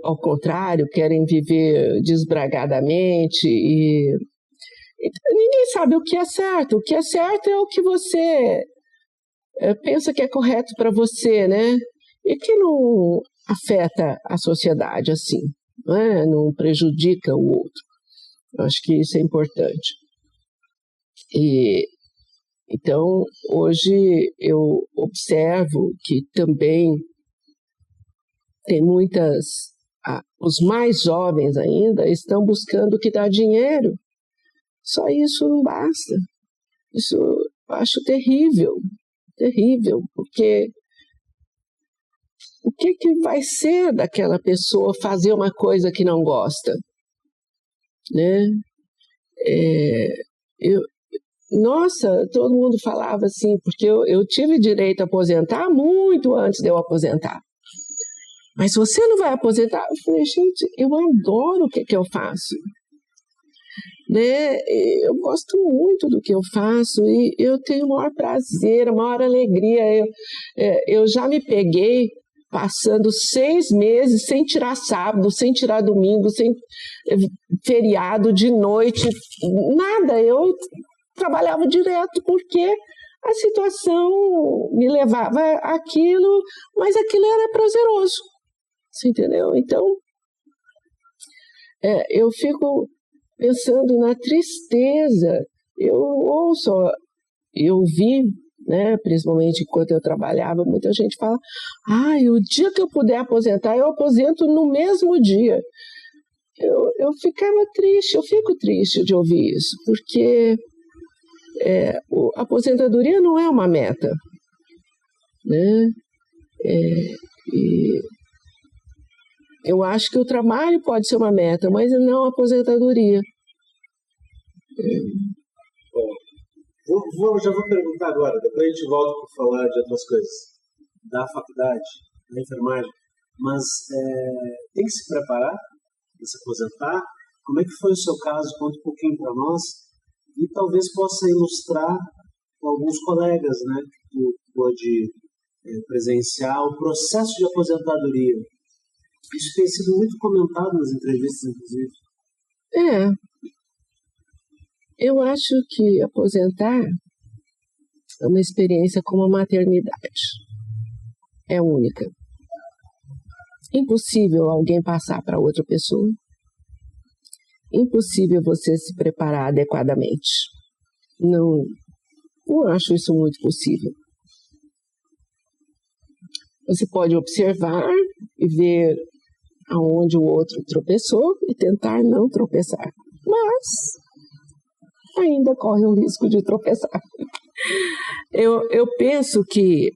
ao contrário, querem viver desbragadamente ninguém sabe o que é certo. O que é certo é o que você pensa que é correto para você, né? E que não afeta a sociedade assim, não prejudica o outro. Eu acho que isso é importante. Então, hoje eu observo que também tem os mais jovens ainda estão buscando o que dá dinheiro. Só isso não basta. Isso eu acho terrível, terrível, porque o que vai ser daquela pessoa fazer uma coisa que não gosta, né? Nossa, todo mundo falava assim, porque eu tive direito a aposentar muito antes de eu aposentar. Mas você não vai aposentar? Eu falei, gente, eu adoro o que eu faço. Né? Eu gosto muito do que eu faço e eu tenho o maior prazer, a maior alegria. Eu já me peguei passando 6 meses sem tirar sábado, sem tirar domingo, sem feriado, de noite, nada. Eu trabalhava direto porque a situação me levava àquilo, mas aquilo era prazeroso, você entendeu? Então, eu fico pensando na tristeza. Eu vi, né, principalmente enquanto eu trabalhava, muita gente fala, o dia que eu puder aposentar, eu aposento no mesmo dia. Eu ficava triste, eu fico triste de ouvir isso, porque a aposentadoria não é uma meta, né? Eu acho que o trabalho pode ser uma meta, mas não a aposentadoria. Bom, já vou perguntar agora, depois a gente volta para falar de outras coisas, da faculdade, da enfermagem, mas tem que se preparar para se aposentar? Como é que foi o seu caso? Conta um pouquinho para nós e talvez possa ilustrar com alguns colegas, né, que tu pôde presenciar o processo de aposentadoria. Isso tem sido muito comentado nas entrevistas, inclusive. Eu acho que aposentar é uma experiência como a maternidade. É única. impossível alguém passar para outra pessoa. Impossível você se preparar adequadamente. Não acho isso muito possível. Você pode observar e ver aonde o outro tropeçou e tentar não tropeçar. Mas ainda corre o risco de tropeçar. Eu penso que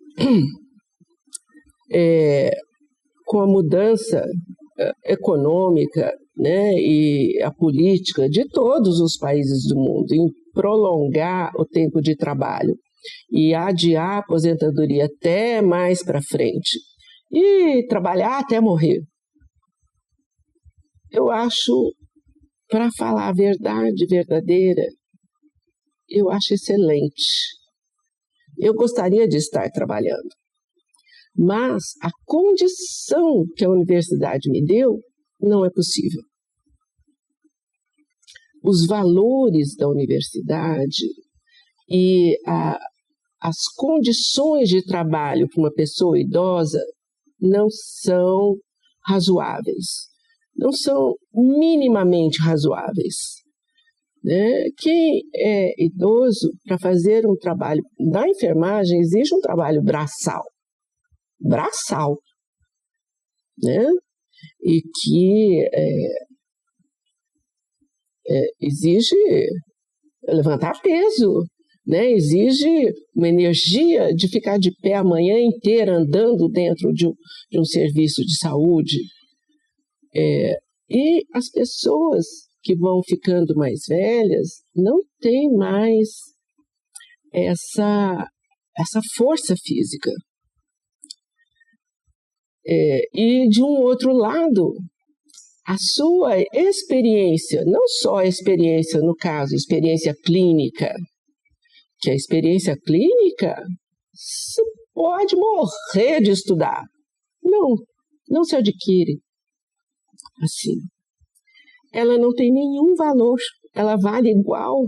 com a mudança econômica, né, e a política de todos os países do mundo em prolongar o tempo de trabalho e adiar a aposentadoria até mais para frente e trabalhar até morrer, eu acho, para falar a verdade verdadeira, eu acho excelente. Eu gostaria de estar trabalhando, mas a condição que a universidade me deu não é possível. Os valores da universidade e as condições de trabalho para uma pessoa idosa não são razoáveis, não são minimamente razoáveis. Né? Quem é idoso, para fazer um trabalho da enfermagem, exige um trabalho braçal, né? E que exige levantar peso, né? Exige uma energia de ficar de pé a manhã inteira andando dentro de um serviço de saúde. E as pessoas que vão ficando mais velhas não têm mais essa força física. E, de um outro lado, a sua experiência, não só a experiência, no caso, experiência clínica, que a experiência clínica você pode morrer de estudar. Não se adquire assim. Ela não tem nenhum valor, ela vale igual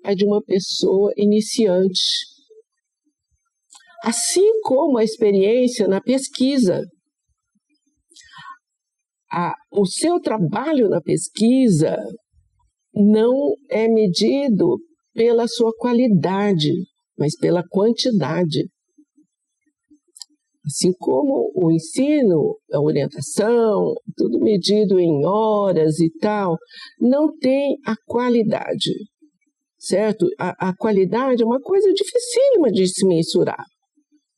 a de uma pessoa iniciante. Assim como a experiência na pesquisa. O seu trabalho na pesquisa não é medido pela sua qualidade, mas pela quantidade. Assim como o ensino, a orientação, tudo medido em horas e tal, não tem a qualidade, certo? A qualidade é uma coisa dificílima de se mensurar.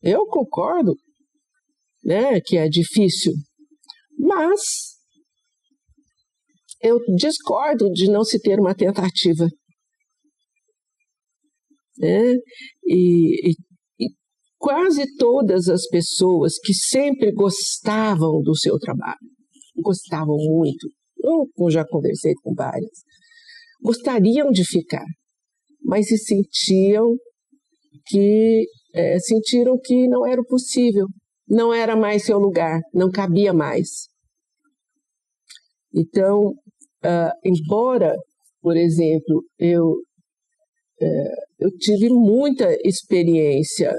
Eu concordo, né, que é difícil, mas eu discordo de não se ter uma tentativa. Né? E quase todas as pessoas que sempre gostavam do seu trabalho, gostavam muito, eu já conversei com várias, gostariam de ficar, mas se sentiram que não era possível, não era mais seu lugar, não cabia mais. Então, embora, por exemplo, eu tive muita experiência,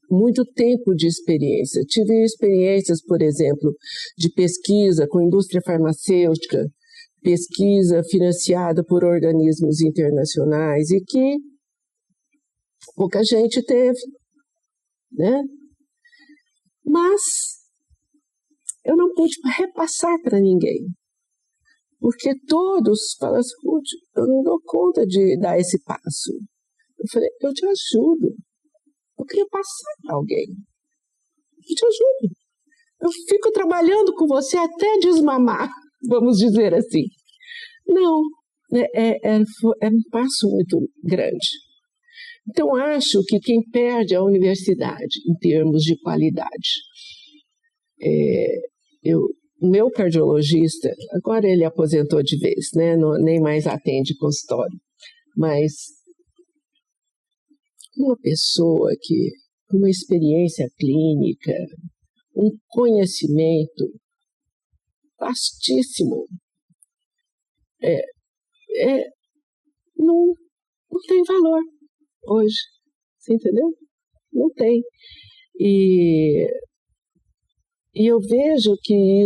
muito tempo de experiência. Tive experiências, por exemplo, de pesquisa com indústria farmacêutica, pesquisa financiada por organismos internacionais e que pouca gente teve, né? Mas eu não pude repassar para ninguém, porque todos falam assim, eu não dou conta de dar esse passo. Eu falei, eu te ajudo. Eu queria passar para alguém. Eu te ajudo. Eu fico trabalhando com você até desmamar, vamos dizer assim. Não, é um passo muito grande. Então, acho que quem perde a universidade em termos de qualidade, o meu cardiologista, agora ele aposentou de vez, né? Nem mais atende consultório, mas uma pessoa que com uma experiência clínica, um conhecimento vastíssimo, não tem valor hoje, você entendeu? Não tem. E E eu vejo que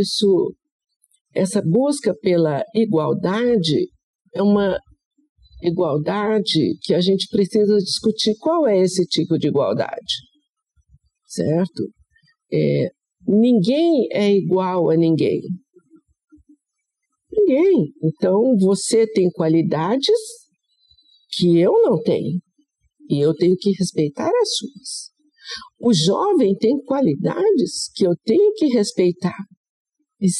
essa busca pela igualdade é uma igualdade que a gente precisa discutir qual é esse tipo de igualdade, certo? Ninguém é igual a ninguém. Ninguém. Então, você tem qualidades que eu não tenho, e eu tenho que respeitar as suas. O jovem tem qualidades que eu tenho que respeitar, mas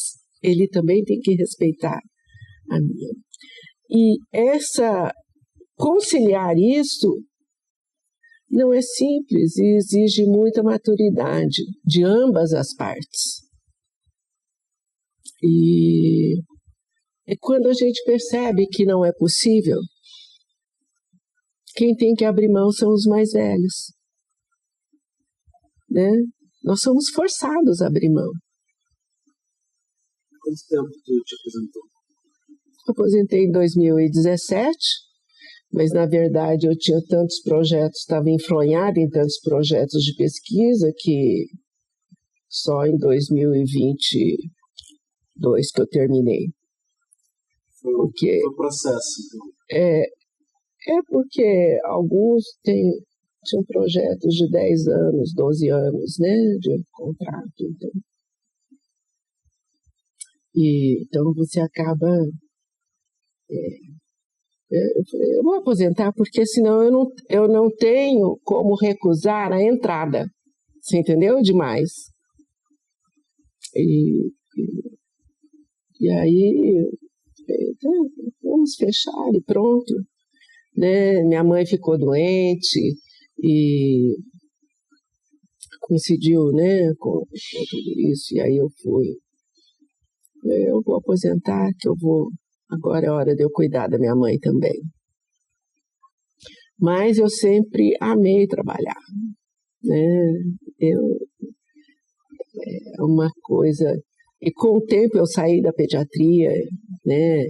ele também tem que respeitar a minha. E conciliar isso não é simples e exige muita maturidade de ambas as partes. E quando a gente percebe que não é possível, quem tem que abrir mão são os mais velhos, né? Nós somos forçados a abrir mão. Quanto tempo tu te aposentou? Aposentei em 2017, mas na verdade eu tinha tantos projetos, estava enfronhada em tantos projetos de pesquisa que só em 2022 que eu terminei. Foi um processo, então. Porque alguns tinham projetos de 10 anos, 12 anos, né, de contrato. Então você acaba... eu vou aposentar porque senão eu não tenho como recusar a entrada. Você entendeu? Demais. E aí, então, vamos fechar e pronto. Né? Minha mãe ficou doente e coincidiu, né, com tudo isso. E aí eu vou aposentar, que agora é hora de eu cuidar da minha mãe também. Mas eu sempre amei trabalhar, né? É uma coisa... E com o tempo eu saí da pediatria, né?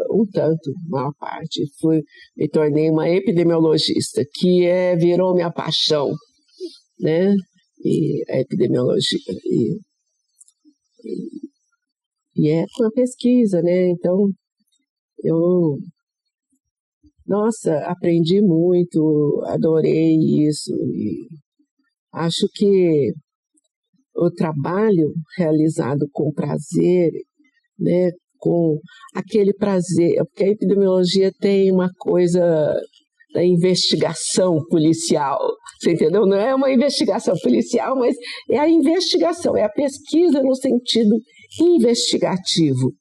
Um tanto, maior parte. Me tornei uma epidemiologista, que virou minha paixão, né? E a epidemiologia. E é com a pesquisa, né? Então, nossa, aprendi muito, adorei isso. E acho que o trabalho realizado com prazer, né? Com aquele prazer, porque a epidemiologia tem uma coisa da investigação policial, você entendeu? Não é uma investigação policial, mas é a investigação, é a pesquisa no sentido investigativo,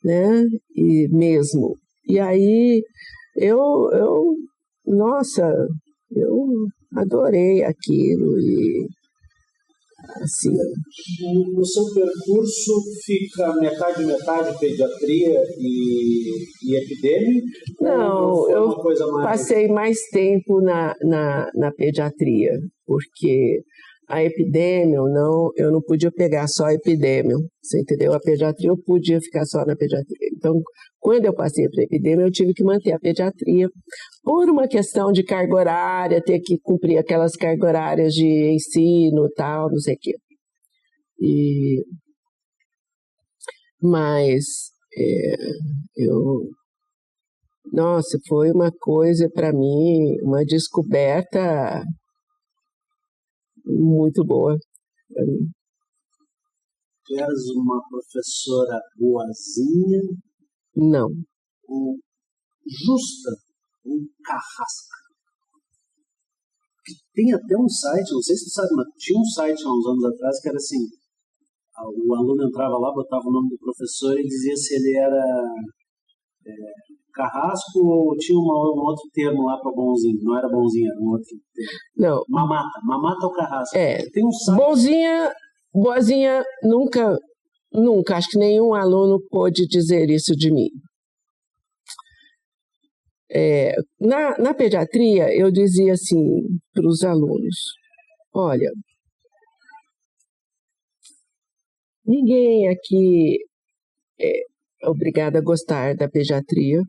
né? E mesmo. E aí, nossa, eu adorei aquilo e assim... No seu percurso fica metade pediatria e epidemia? Não, eu passei mais tempo na pediatria, porque a epidemia, eu não podia pegar só a epidemia, você entendeu? A pediatria eu podia ficar só na pediatria. Então, quando eu passei para a epidemia, eu tive que manter a pediatria por uma questão de carga horária, ter que cumprir aquelas cargas horárias de ensino e tal, não sei o quê. Mas nossa, foi uma coisa para mim, uma descoberta muito boa para mim. Tu eras uma professora boazinha? Não. Justa ou carrasca? Tem até um site, não sei se tu sabe, mas tinha um site há uns anos atrás que era assim, o aluno entrava lá, botava o nome do professor e dizia se ele era carrasco ou tinha um outro termo lá para bonzinho. Não era bonzinho, era um outro termo. Não. Mamata ou carrasco. Tem um site... Boazinha nunca, acho que nenhum aluno pôde dizer isso de mim. Na pediatria, eu dizia assim para os alunos, olha, ninguém aqui é obrigado a gostar da pediatria,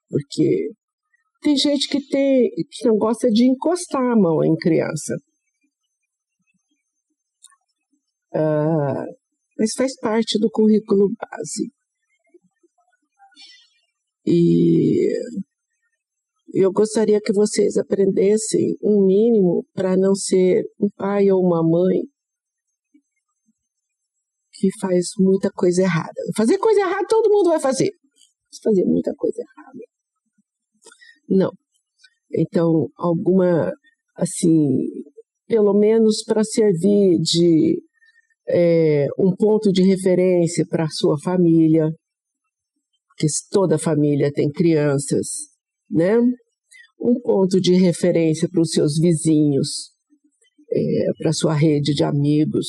porque tem gente que não gosta de encostar a mão em criança. mas faz parte do currículo base. E eu gostaria que vocês aprendessem um mínimo para não ser um pai ou uma mãe que faz muita coisa errada. Fazer coisa errada todo mundo vai fazer. Mas fazer muita coisa errada, não. Então, alguma, assim, pelo menos para servir de um ponto de referência para a sua família, porque toda família tem crianças, né? Um ponto de referência para os seus vizinhos, para a sua rede de amigos.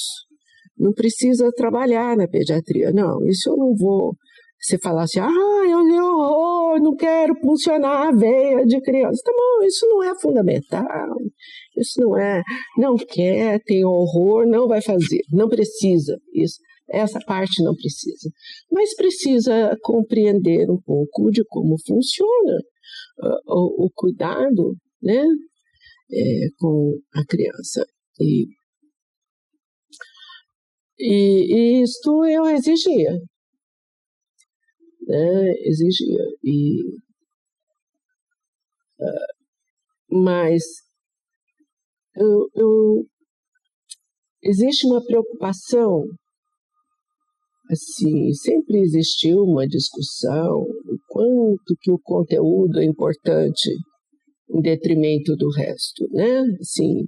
Não precisa trabalhar na pediatria, não, isso eu não vou. Você falar assim, eu não quero puncionar a veia de criança. Tá bom, isso não é fundamental, isso não quer, tem horror, não vai fazer, não precisa, essa parte não precisa. Mas precisa compreender um pouco de como funciona o cuidado, né, com a criança. E isto eu exigia. Exigia. Mas existe uma preocupação, assim, sempre existiu uma discussão o quanto que o conteúdo é importante em detrimento do resto, né? Assim,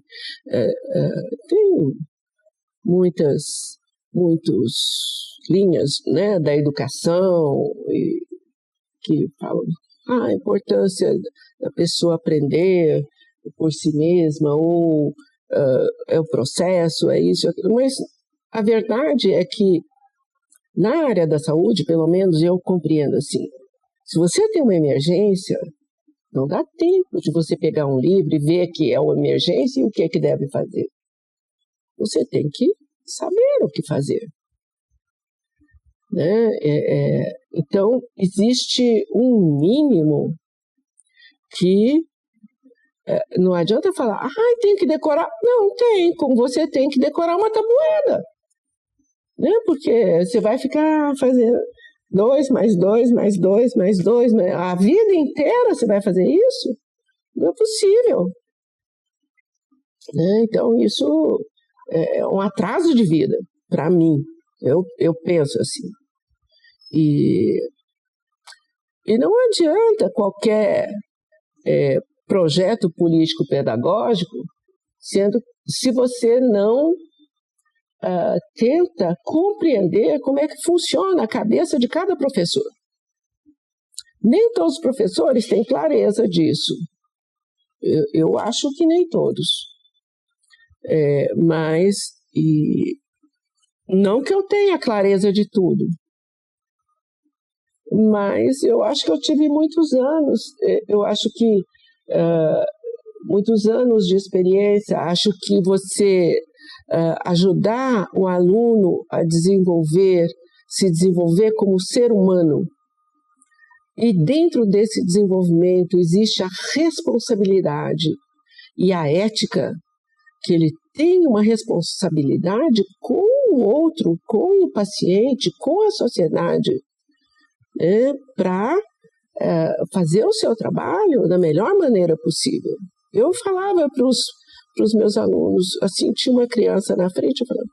tem muitas linhas, né, da educação que falam a importância da pessoa aprender por si mesma, ou é o processo, é isso, aquilo. Mas a verdade é que na área da saúde, pelo menos eu compreendo assim, se você tem uma emergência, não dá tempo de você pegar um livro e ver que é uma emergência e o que é que deve fazer. Você tem que saber o que fazer. Né? Então, existe um mínimo que não adianta falar, tem que decorar. Não, tem, como você tem que decorar uma tabuada. Né? Porque você vai ficar fazendo 2 mais 2 mais 2 mais 2, a vida inteira você vai fazer isso? Não é possível. Né? Então, isso é um atraso de vida, para mim. Eu penso assim. E não adianta qualquer projeto político-pedagógico se você não tenta compreender como é que funciona a cabeça de cada professor. Nem todos os professores têm clareza disso. Eu acho que nem todos. Mas não que eu tenha clareza de tudo. Mas eu acho que eu tive muitos anos, muitos anos de experiência. Acho que você ajudar o aluno a se desenvolver como ser humano, e dentro desse desenvolvimento existe a responsabilidade e a ética, que ele tem uma responsabilidade com o outro, com o paciente, com a sociedade, para fazer o seu trabalho da melhor maneira possível. Eu falava para os meus alunos, assim, tinha uma criança na frente, eu falava,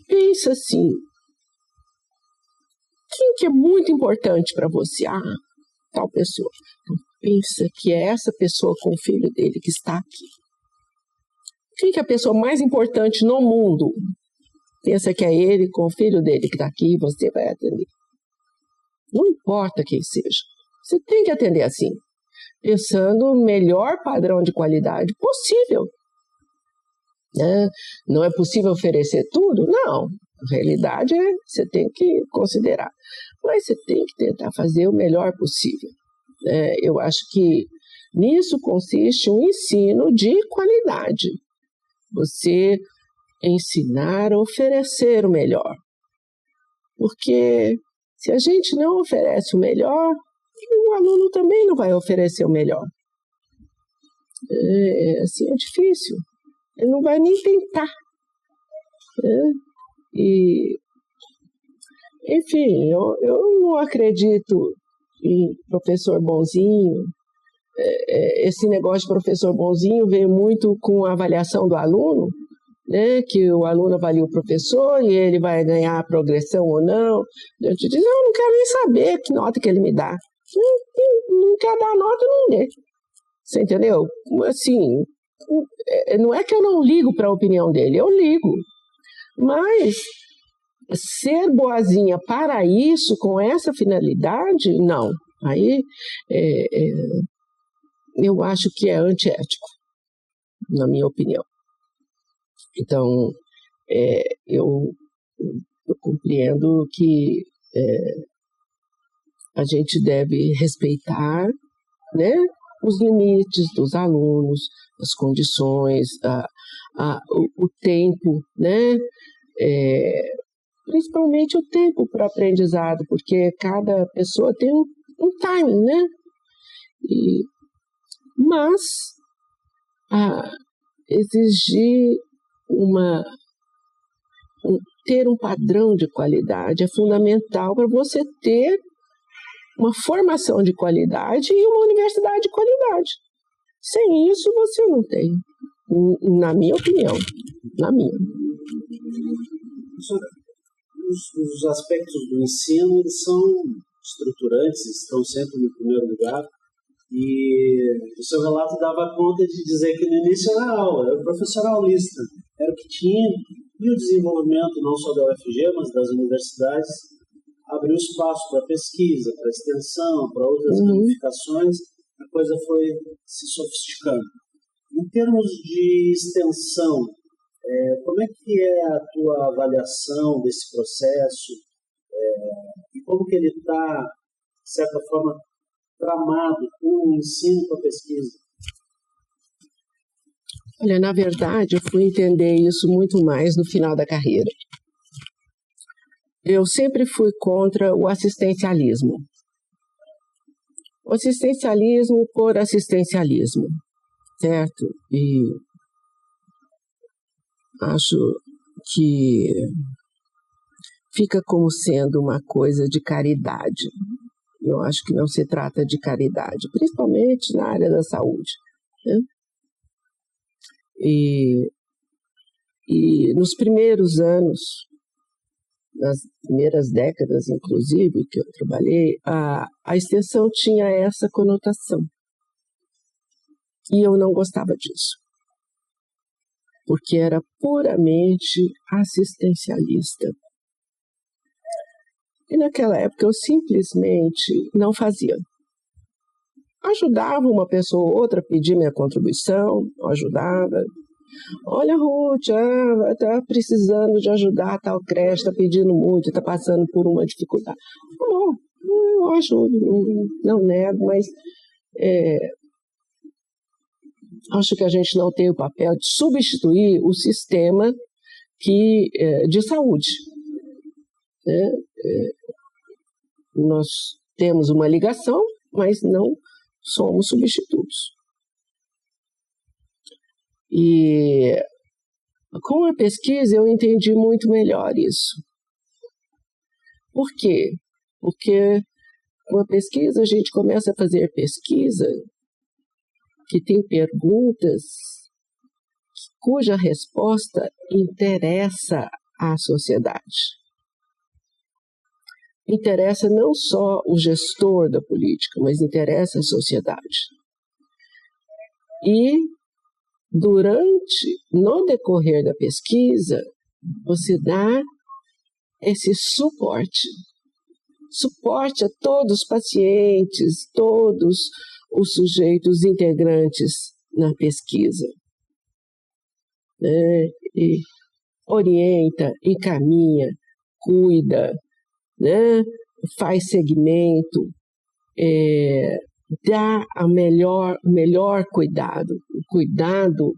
pensa assim, quem que é muito importante para você? Tal pessoa. Então, pensa que é essa pessoa com o filho dele que está aqui. Quem que é a pessoa mais importante no mundo? Pensa que é ele com o filho dele que está aqui e você vai atender. Não importa quem seja. Você tem que atender assim, pensando no melhor padrão de qualidade possível. Não é possível oferecer tudo? Não. A realidade você tem que considerar. Mas você tem que tentar fazer o melhor possível. Eu acho que nisso consiste um ensino de qualidade. Você ensinar a oferecer o melhor. Porque se a gente não oferece o melhor, o aluno também não vai oferecer o melhor. Assim é difícil. Ele não vai nem tentar. E, enfim, eu não acredito em professor bonzinho. Esse negócio de professor bonzinho veio muito com a avaliação do aluno, né? Que o aluno avalia o professor e ele vai ganhar a progressão ou não. Eu te digo, eu não quero nem saber que nota que ele me dá. Não quer dar nota, não dê. Você entendeu? Assim, não é que eu não ligo para a opinião dele, eu ligo. Mas ser boazinha para isso, com essa finalidade, não. Aí eu acho que é antiético, na minha opinião. Então, eu compreendo que a gente deve respeitar, né, os limites dos alunos, as condições, o tempo, né, principalmente o tempo para aprendizado, porque cada pessoa tem um timing, né? Mas exigir ter um padrão de qualidade é fundamental para você ter uma formação de qualidade e uma universidade de qualidade. Sem isso, você não tem, na minha opinião. Na minha. Os aspectos do ensino, eles são estruturantes, estão sempre no primeiro lugar. E o seu relato dava conta de dizer que no início era aula, era o professor aulista, era o que tinha, e o desenvolvimento não só da UFG, mas das universidades, abriu espaço para pesquisa, para extensão, para outras ramificações, a coisa foi se sofisticando. Em termos de extensão, como é que é a tua avaliação desse processo e como que ele está, de certa forma, tramado com o ensino e com a pesquisa? Olha, na verdade, eu fui entender isso muito mais no final da carreira. Eu sempre fui contra o assistencialismo. O assistencialismo por assistencialismo, certo? E acho que fica como sendo uma coisa de caridade. Eu acho que não se trata de caridade, principalmente na área da saúde, né? E nos primeiros anos, nas primeiras décadas, inclusive, que eu trabalhei, a extensão tinha essa conotação. E eu não gostava disso, porque era puramente assistencialista. E naquela época eu simplesmente não fazia. Ajudava uma pessoa ou outra a pedir minha contribuição, ajudava. Olha, Ruth, está precisando de ajudar, tal creche, está pedindo muito, está passando por uma dificuldade. Bom, eu ajudo, não nego, mas acho que a gente não tem o papel de substituir o sistema de saúde. Nós temos uma ligação, mas não somos substitutos. E com a pesquisa eu entendi muito melhor isso. Por quê? Porque com a pesquisa a gente começa a fazer pesquisa que tem perguntas cuja resposta interessa à sociedade. Interessa não só o gestor da política, mas interessa a sociedade. E no decorrer da pesquisa, você dá esse suporte a todos os pacientes, todos os sujeitos integrantes na pesquisa, né? E orienta, encaminha, cuida, né? Faz segmento, dá o melhor cuidado, o cuidado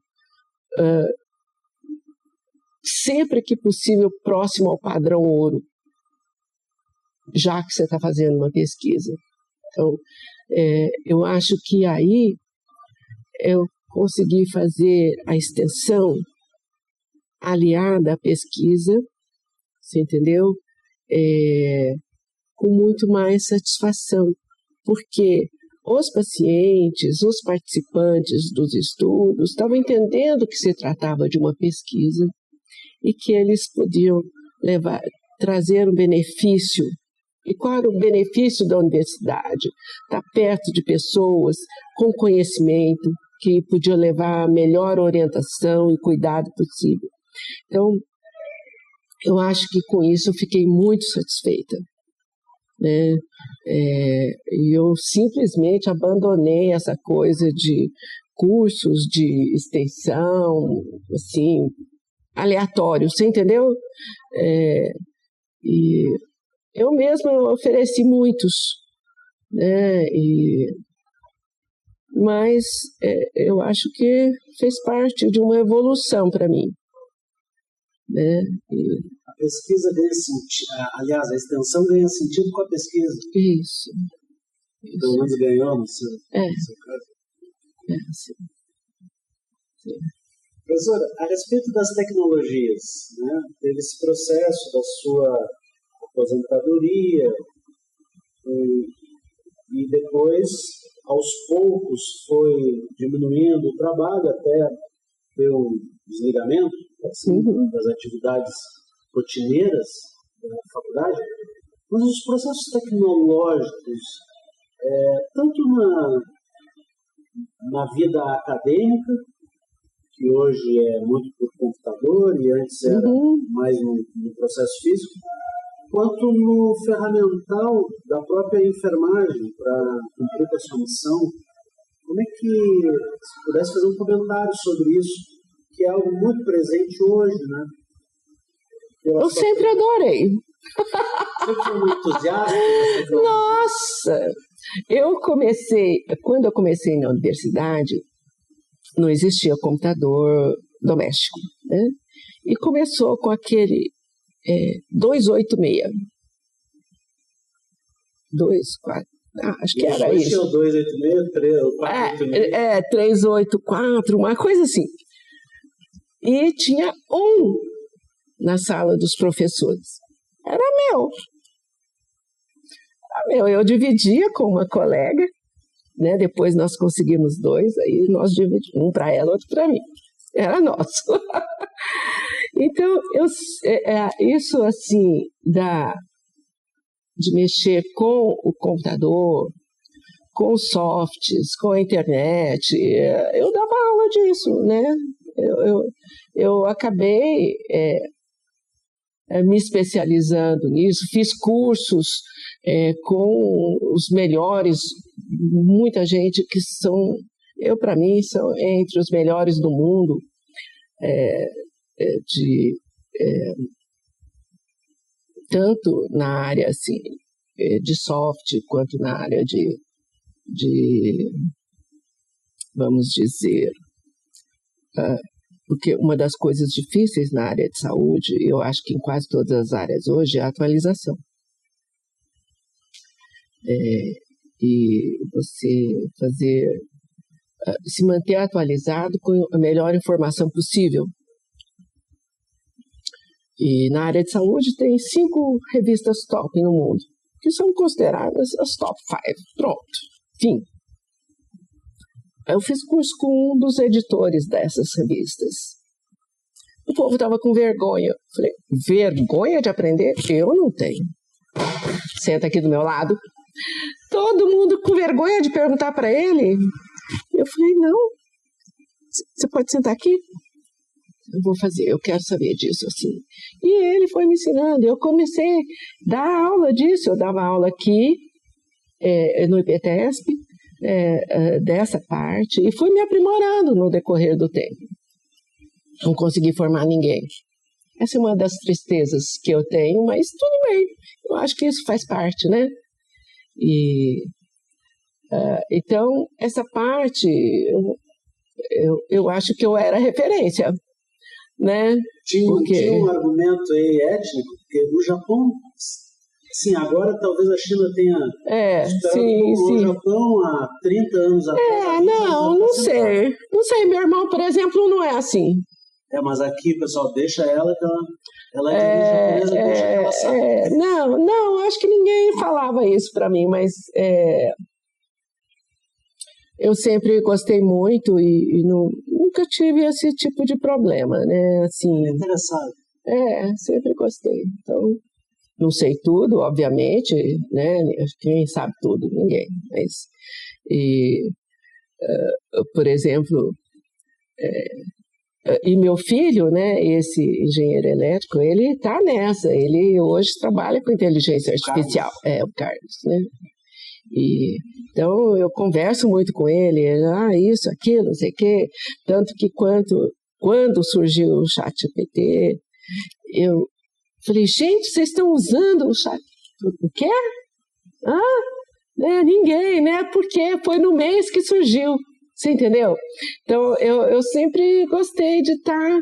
sempre que possível próximo ao padrão ouro, já que você está fazendo uma pesquisa. Então, eu acho que aí eu consegui fazer a extensão aliada à pesquisa você entendeu? Com muito mais satisfação, porque os pacientes, os participantes dos estudos estavam entendendo que se tratava de uma pesquisa e que eles podiam trazer um benefício. E qual era o benefício da universidade? Estar perto de pessoas com conhecimento, que podiam levar a melhor orientação e cuidado possível. Então, eu acho que com isso eu fiquei muito satisfeita, né? E eu simplesmente abandonei essa coisa de cursos de extensão, assim, aleatório, você entendeu? E eu mesma ofereci muitos, né? Mas eu acho que fez parte de uma evolução para mim, né? A pesquisa ganha sentido, aliás, a extensão ganha sentido com a pesquisa. Isso. Pelo menos ganhou no seu caso. Sim. Professora, a respeito das tecnologias, né, teve esse processo da sua aposentadoria e depois, aos poucos, foi diminuindo o trabalho até ter um desligamento assim, das atividades rotineiras da faculdade. Mas os processos tecnológicos, tanto na vida acadêmica, que hoje é muito por computador e antes era mais no processo físico, quanto no ferramental da própria enfermagem para cumprir com a sua missão. Como é que, se pudesse fazer um comentário sobre isso, que é algo muito presente hoje, né? Eu sempre adorei. Sempre foi um entusiasta? Nossa! Quando eu comecei na universidade, não existia computador doméstico, né? E começou com aquele 286. 24. Acho que era isso. Tinha o 286, o 486. 384, uma coisa assim. E tinha um na sala dos professores. Era meu. Eu dividia com uma colega, né? Depois nós conseguimos 2, aí nós dividimos, um para ela, outro para mim. Era nosso. Então, isso assim, de mexer com o computador, com os softs, com a internet, eu dava aula disso, né? Eu acabei me especializando nisso, fiz cursos com os melhores, muita gente que para mim, são entre os melhores do mundo, tanto na área assim, de soft, quanto na área de vamos dizer, porque uma das coisas difíceis na área de saúde, eu acho que em quase todas as áreas hoje, é a atualização. E você se manter atualizado com a melhor informação possível. E na área de saúde tem 5 revistas top no mundo, que são consideradas as top 5. Pronto, fim. Eu fiz curso com um dos editores dessas revistas. O povo estava com vergonha. Falei, vergonha de aprender? Eu não tenho. Senta aqui do meu lado. Todo mundo com vergonha de perguntar para ele. Eu falei, não, você pode sentar aqui? Eu vou fazer, eu quero saber disso, assim. E ele foi me ensinando, eu comecei a dar aula disso, eu dava aula aqui, no IPTESP, dessa parte, e fui me aprimorando no decorrer do tempo. Não consegui formar ninguém. Essa é uma das tristezas que eu tenho, mas tudo bem, eu acho que isso faz parte, né? Então, essa parte, eu acho que eu era referência, né? Tinha um argumento aí étnico, porque no Japão, sim, agora talvez a China tenha sim. O Japão há 30 anos atrás. Não sei. Não sei, meu irmão, por exemplo, não é assim. Mas aqui, pessoal, deixa ela que ela... Ela é de origem japonesa desde que ela sabe. Não, acho que ninguém falava isso para mim, mas eu sempre gostei muito e nunca tive esse tipo de problema, né? Assim, Interessado. Sempre gostei. Então, não sei tudo, obviamente, né? Quem sabe tudo? Ninguém. Mas, por exemplo, e meu filho, né, esse engenheiro elétrico, ele está nessa. Ele hoje trabalha com inteligência artificial. O Carlos, né? Então, eu converso muito com ele, isso, aquilo, não sei o quê. Tanto que quando surgiu o ChatGPT, eu falei, gente, vocês estão usando o chat? O quê? Ninguém, né? Porque foi no mês que surgiu, você entendeu? Então, eu sempre gostei de estar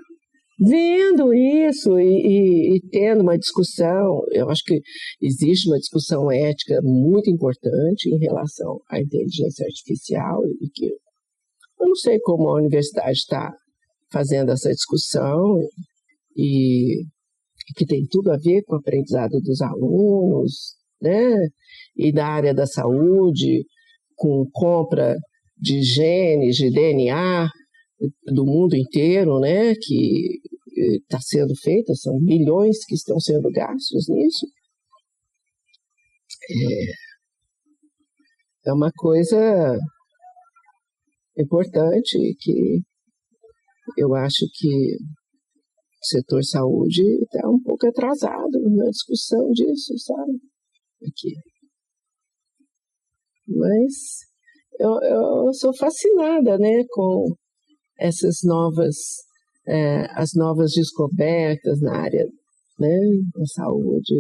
vendo isso e tendo uma discussão. Eu acho que existe uma discussão ética muito importante em relação à inteligência artificial e que eu não sei como a universidade está fazendo essa discussão e que tem tudo a ver com o aprendizado dos alunos, né? E da área da saúde, com compra de genes, de DNA do mundo inteiro, né? Que está sendo feita, são bilhões que estão sendo gastos nisso. É uma coisa importante que eu acho que o setor saúde está um pouco atrasado na discussão disso, sabe? Aqui. Mas eu sou fascinada, né, com essas as novas descobertas na área, né, da saúde.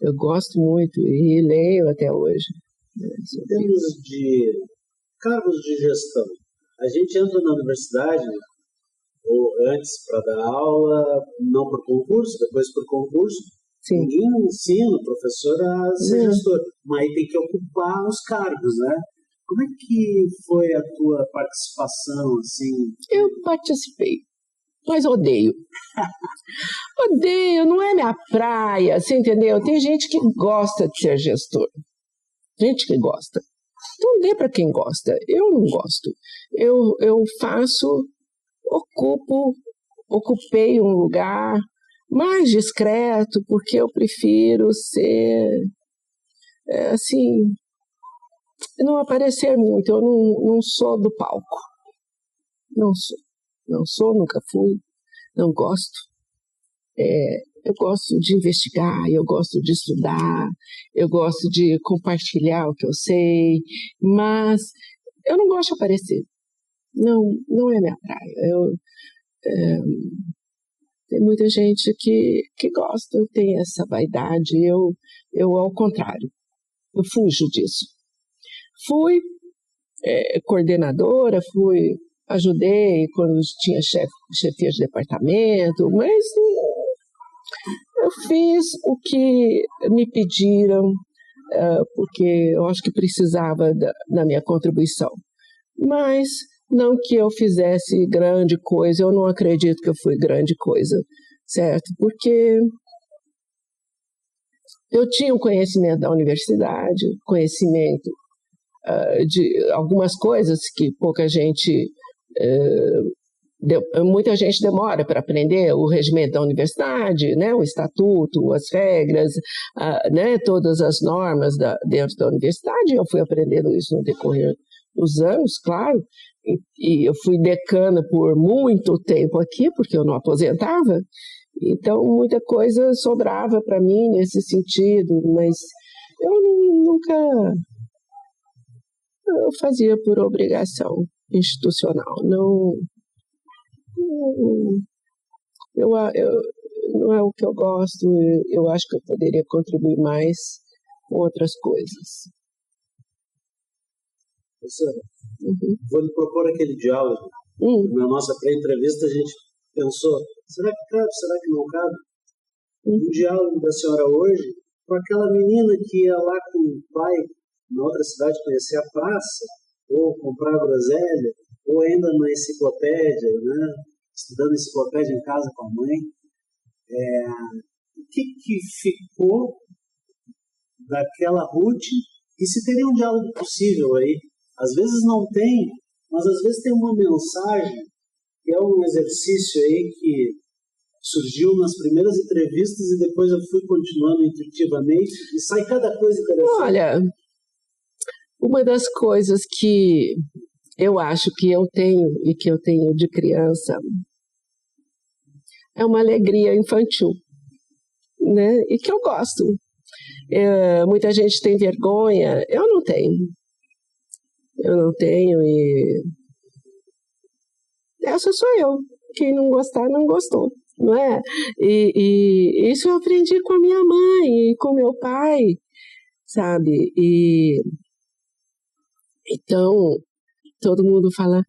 Eu gosto muito e leio até hoje. Né, em termos de cargos de gestão, a gente entra na universidade ou antes para dar aula, não por concurso, depois por concurso. Sim. Ninguém ensina o professor a ser gestor, mas aí tem que ocupar os cargos, né? Como é que foi a tua participação, assim? Eu participei, mas odeio. Odeio, não é minha praia, você entendeu? Tem gente que gosta de ser gestor, gente que gosta. Então dê para quem gosta, eu não gosto. Eu ocupei um lugar mais discreto, porque eu prefiro ser, assim, não aparecer muito. Eu não sou do palco. Não sou, nunca fui, não gosto. Eu gosto de investigar, eu gosto de estudar, eu gosto de compartilhar o que eu sei, mas eu não gosto de aparecer. Não é minha praia. Tem muita gente que gosta, tem essa vaidade. Eu ao contrário, eu fujo disso. Fui coordenadora, ajudei quando tinha chefia de departamento, mas eu fiz o que me pediram, porque eu acho que precisava da minha contribuição. Mas não que eu fizesse grande coisa, eu não acredito que eu fui grande coisa, certo? Porque eu tinha um conhecimento da universidade, conhecimento de algumas coisas que muita gente demora para aprender, o regimento da universidade, né, o estatuto, as regras, né, todas as normas dentro da universidade. Eu fui aprendendo isso no decorrer dos anos, claro, e eu fui decana por muito tempo aqui, porque eu não aposentava, então muita coisa sobrava para mim nesse sentido, mas eu fazia por obrigação institucional, não é o que eu gosto. Eu acho que eu poderia contribuir mais com outras coisas. Professora, vou lhe propor aquele diálogo. Na nossa pré-entrevista a gente pensou, será que cabe, será que não cabe? O diálogo da senhora hoje com aquela menina que ia lá com o pai na outra cidade conhecer a praça, ou comprar groselha, ou ainda na enciclopédia, né? Estudando enciclopédia em casa com a mãe. O que ficou daquela Ruth e se teria um diálogo possível aí? Às vezes não tem, mas às vezes tem uma mensagem que é um exercício aí que surgiu nas primeiras entrevistas e depois eu fui continuando intuitivamente e sai cada coisa interessante. Olha, uma das coisas que eu acho que eu tenho e que eu tenho de criança é uma alegria infantil, né? E que eu gosto. Muita gente tem vergonha, eu não tenho. Eu não tenho e essa sou eu. Quem não gostar, não gostou, não é? E isso eu aprendi com a minha mãe e com meu pai, sabe? E então, todo mundo fala,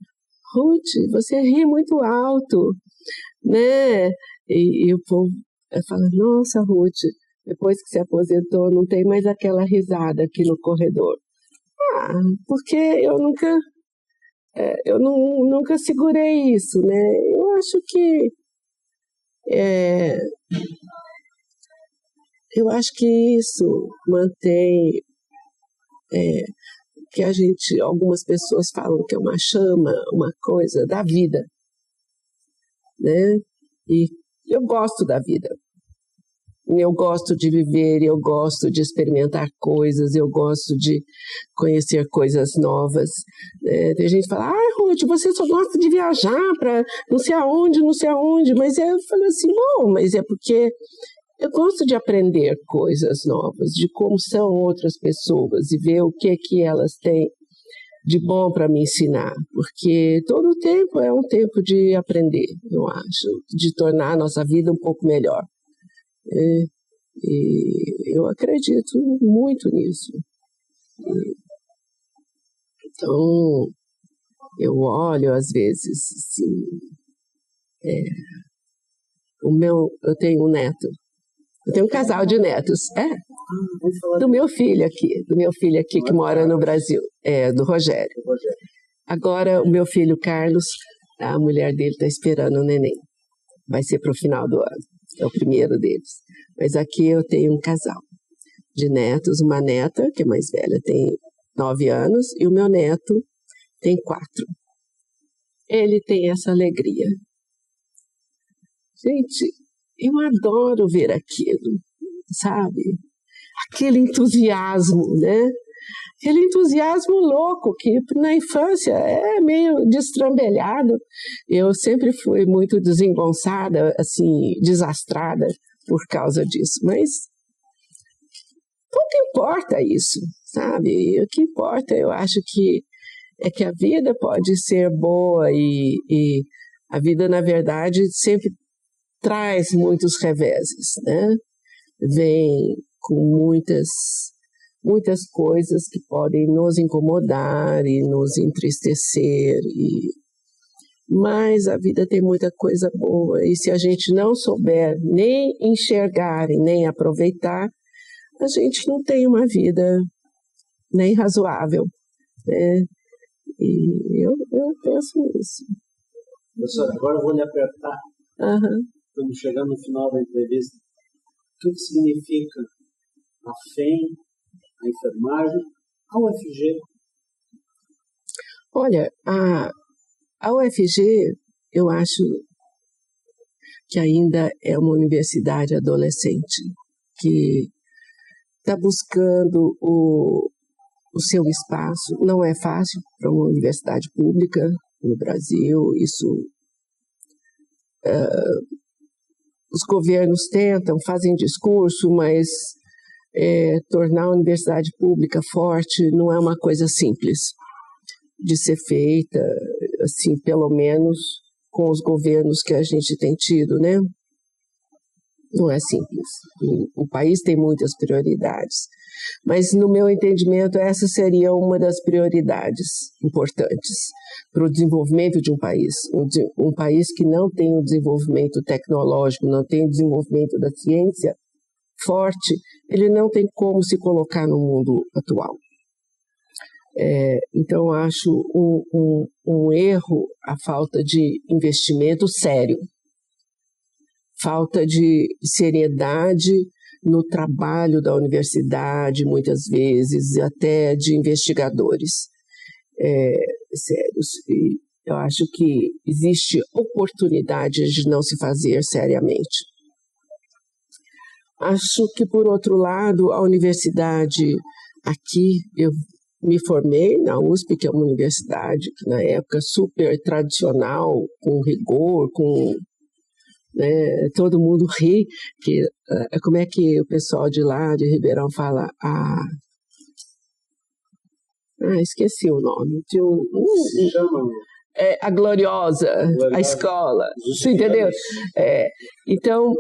Ruth, você ri muito alto, né? E o povo fala, nossa, Ruth, depois que se aposentou, não tem mais aquela risada aqui no corredor. Porque eu nunca segurei isso, né? Eu acho que isso mantém que algumas pessoas falam que é uma chama, uma coisa da vida, né? E eu gosto da vida. Eu gosto de viver, eu gosto de experimentar coisas, eu gosto de conhecer coisas novas. Tem gente que fala, Ruth, você só gosta de viajar para não sei aonde. Mas eu falei assim, bom, mas é porque eu gosto de aprender coisas novas, de como são outras pessoas e ver o que elas têm de bom para me ensinar. Porque todo o tempo é um tempo de aprender, eu acho, de tornar a nossa vida um pouco melhor. E eu acredito muito nisso. Então, eu olho às vezes, assim, eu tenho um neto, eu tenho um casal de netos, do meu filho aqui que mora no Brasil, do Rogério. Agora, o meu filho Carlos, a mulher dele está esperando o neném, vai ser para o final do ano, é o primeiro deles. Mas aqui eu tenho um casal de netos, uma neta, que é mais velha, tem 9 anos, e o meu neto tem 4. Ele tem essa alegria. Gente, eu adoro ver aquilo, sabe? Aquele entusiasmo, né? Aquele entusiasmo louco que na infância é meio destrambelhado. Eu sempre fui muito desengonçada, assim, desastrada por causa disso, mas pouco importa isso, sabe? O que importa, eu acho que é que a vida pode ser boa e a vida, na verdade, sempre traz muitos reveses, né? Vem com muitas coisas que podem nos incomodar e nos entristecer, mas a vida tem muita coisa boa e se a gente não souber nem enxergar e nem aproveitar, a gente não tem uma vida nem razoável, né? E eu penso nisso. Professora, agora eu vou lhe apertar. Estamos chegando no final da entrevista. O que significa a FEM, a enfermagem, a UFG? Olha, a UFG, eu acho que ainda é uma universidade adolescente, que está buscando o seu espaço. Não é fácil para uma universidade pública no Brasil, os governos tentam, fazem discurso, mas tornar a universidade pública forte não é uma coisa simples de ser feita, assim, pelo menos com os governos que a gente tem tido, né? Não é simples. O país tem muitas prioridades, mas no meu entendimento essa seria uma das prioridades importantes para o desenvolvimento de um país. Um país que não tem o desenvolvimento tecnológico, não tem o desenvolvimento da ciência forte, ele não tem como se colocar no mundo atual. Então, acho um erro a falta de investimento sério falta de seriedade no trabalho da universidade, muitas vezes, até de investigadores sérios. E eu acho que existe oportunidade de não se fazer seriamente. Acho que, por outro lado, a universidade aqui, eu me formei na USP, que é uma universidade que na época super tradicional, com rigor, todo mundo ri, que, como é que o pessoal de lá, de Ribeirão, fala? Esqueci o nome. A Gloriosa, a escola, você entendeu? Então,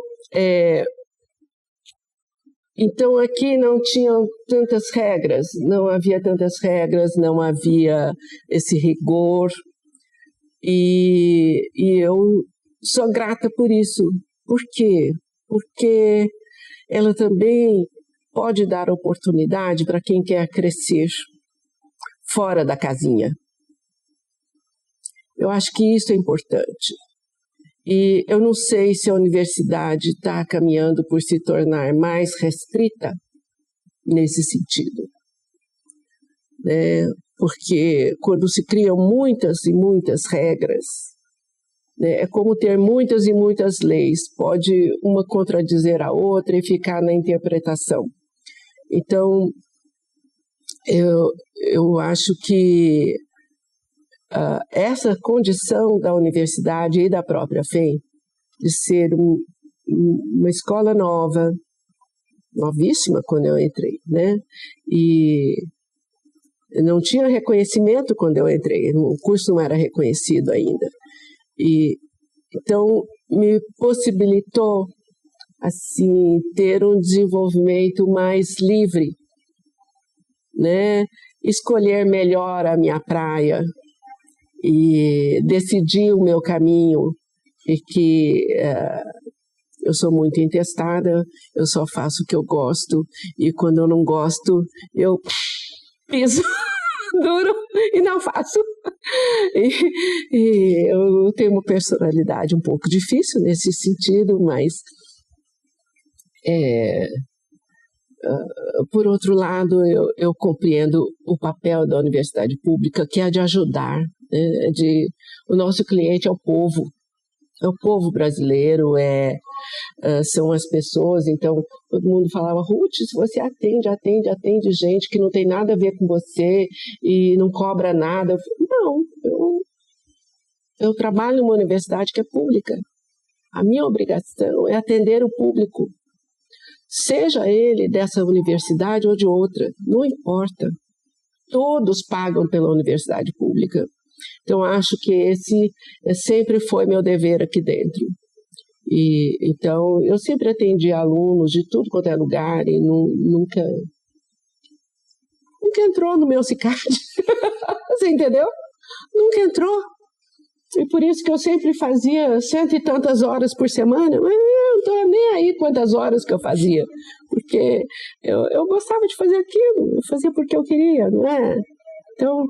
aqui não tinham tantas regras, não havia tantas regras, não havia esse rigor, e eu sou grata por isso. Por quê? Porque ela também pode dar oportunidade para quem quer crescer fora da casinha. Eu acho que isso é importante. E eu não sei se a universidade está caminhando por se tornar mais restrita nesse sentido. Porque quando se criam muitas e muitas regras, é como ter muitas e muitas leis. Pode uma contradizer a outra e ficar na interpretação. Então, eu acho que essa condição da universidade e da própria FEM de ser uma escola nova, novíssima quando eu entrei, e não tinha reconhecimento quando eu entrei, o curso não era reconhecido ainda, e então me possibilitou assim ter um desenvolvimento mais livre, escolher melhor a minha praia e decidir o meu caminho, e que eu sou muito intestada, eu só faço o que eu gosto, e quando eu não gosto, eu piso duro e não faço. E eu tenho uma personalidade um pouco difícil nesse sentido, mas por outro lado, eu compreendo o papel da universidade pública, que é de ajudar, o nosso cliente é o povo brasileiro, são as pessoas. Então todo mundo falava: Ruth, se você atende gente que não tem nada a ver com você e não cobra nada. Não, eu trabalho numa universidade que é pública, a minha obrigação é atender o público, seja ele dessa universidade ou de outra, não importa, todos pagam pela universidade pública. Então, acho que esse sempre foi meu dever aqui dentro. E, então, eu sempre atendi alunos de tudo quanto é lugar e nunca entrou no meu CICAD. Você entendeu? Nunca entrou. E por isso que eu sempre fazia 100 e tantas horas por semana, mas eu não estou nem aí quantas horas que eu fazia, porque eu gostava de fazer aquilo, eu fazia porque eu queria, não é? Então,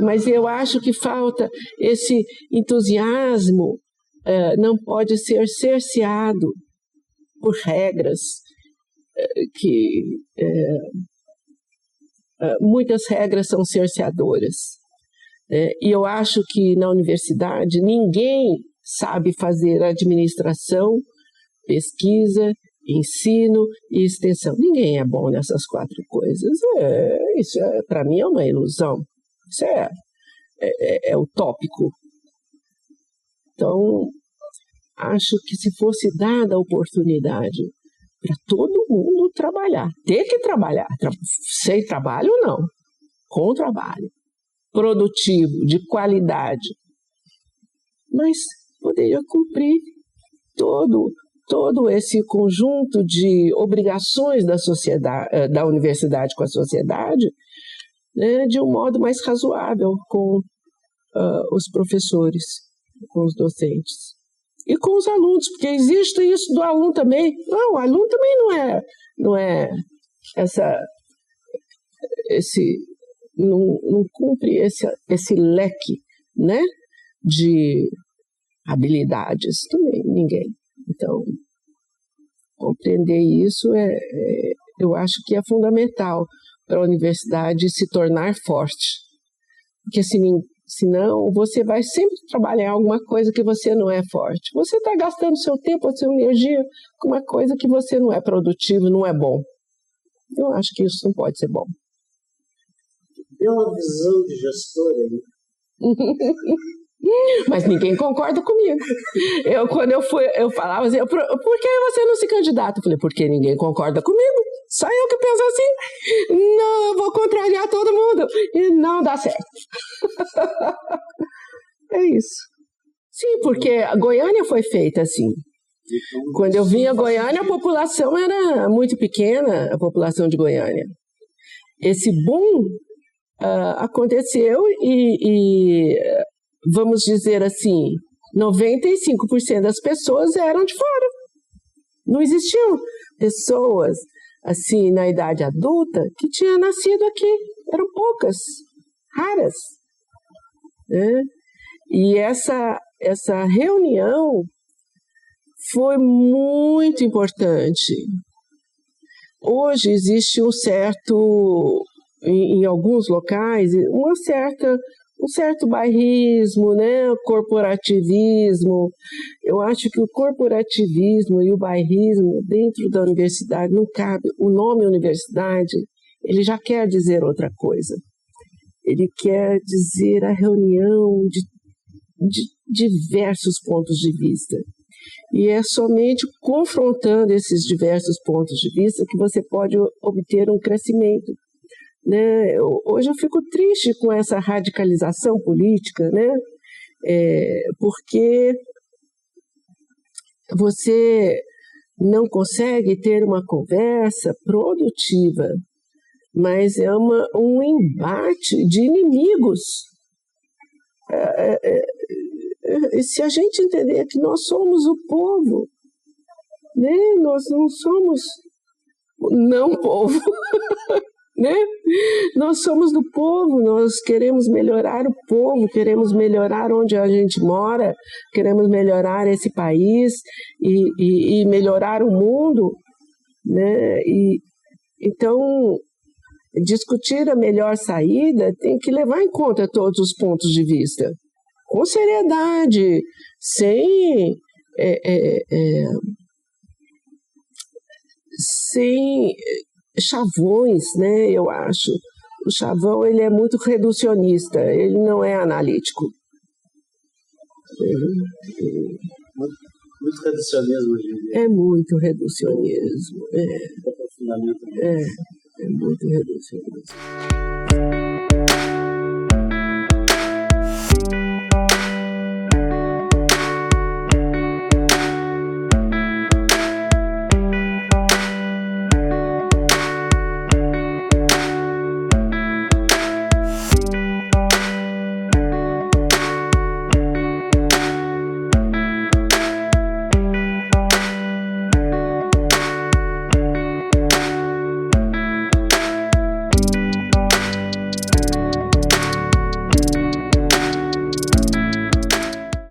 mas eu acho que falta esse entusiasmo, não pode ser cerceado por regras, que muitas regras são cerceadoras. E eu acho que na universidade ninguém sabe fazer administração, pesquisa, ensino e extensão. Ninguém é bom nessas 4 coisas. Isso, para mim, é uma ilusão. Isso é utópico. Então, acho que se fosse dada a oportunidade para todo mundo trabalhar, ter que trabalhar, sem trabalho não, com trabalho, produtivo, de qualidade, mas poderia cumprir todo esse conjunto de obrigações da sociedade, da universidade com a sociedade, de um modo mais razoável com os professores, com os docentes e com os alunos, porque existe isso do aluno também. Não, o aluno também não é não cumpre esse leque, de habilidades? Também, ninguém. Então, compreender isso eu acho que é fundamental para a universidade se tornar forte. Porque senão você vai sempre trabalhar em alguma coisa que você não é forte. Você está gastando seu tempo, a sua energia com uma coisa que você não é produtivo, não é bom. Eu acho que isso não pode ser bom. Deu uma visão de gestora aí. Mas ninguém concorda comigo. Quando eu falava assim, por que você não se candidata? Eu falei, porque ninguém concorda comigo. Só eu que penso assim. Não, eu vou contrariar todo mundo. E não dá certo. É isso. Sim, porque a Goiânia foi feita assim. Quando eu vim a Goiânia, a população era muito pequena, a população de Goiânia. Esse boom aconteceu e vamos dizer assim, 95% das pessoas eram de fora. Não existiam pessoas assim na idade adulta que tinham nascido aqui. Eram poucas, raras. Né? E essa reunião foi muito importante. Hoje existe um em alguns locais, um certo bairrismo, né? Corporativismo. Eu acho que o corporativismo e o bairrismo dentro da universidade não cabe. O nome universidade, ele já quer dizer outra coisa. Ele quer dizer a reunião de diversos pontos de vista. E é somente confrontando esses diversos pontos de vista que você pode obter um crescimento. Né? Hoje eu fico triste com essa radicalização política, né? Porque você não consegue ter uma conversa produtiva, mas é um embate de inimigos. Se a gente entender que nós somos o povo, né? Nós não somos não povo, né? Nós somos do povo, nós queremos melhorar o povo, queremos melhorar onde a gente mora, queremos melhorar esse país e melhorar o mundo, né? Então, discutir a melhor saída tem que levar em conta todos os pontos de vista. Com seriedade, sem chavões, né? Eu acho. O chavão, ele é muito reducionista, ele não é analítico. Muito reducionismo, gente. É muito reducionismo. É muito reducionismo.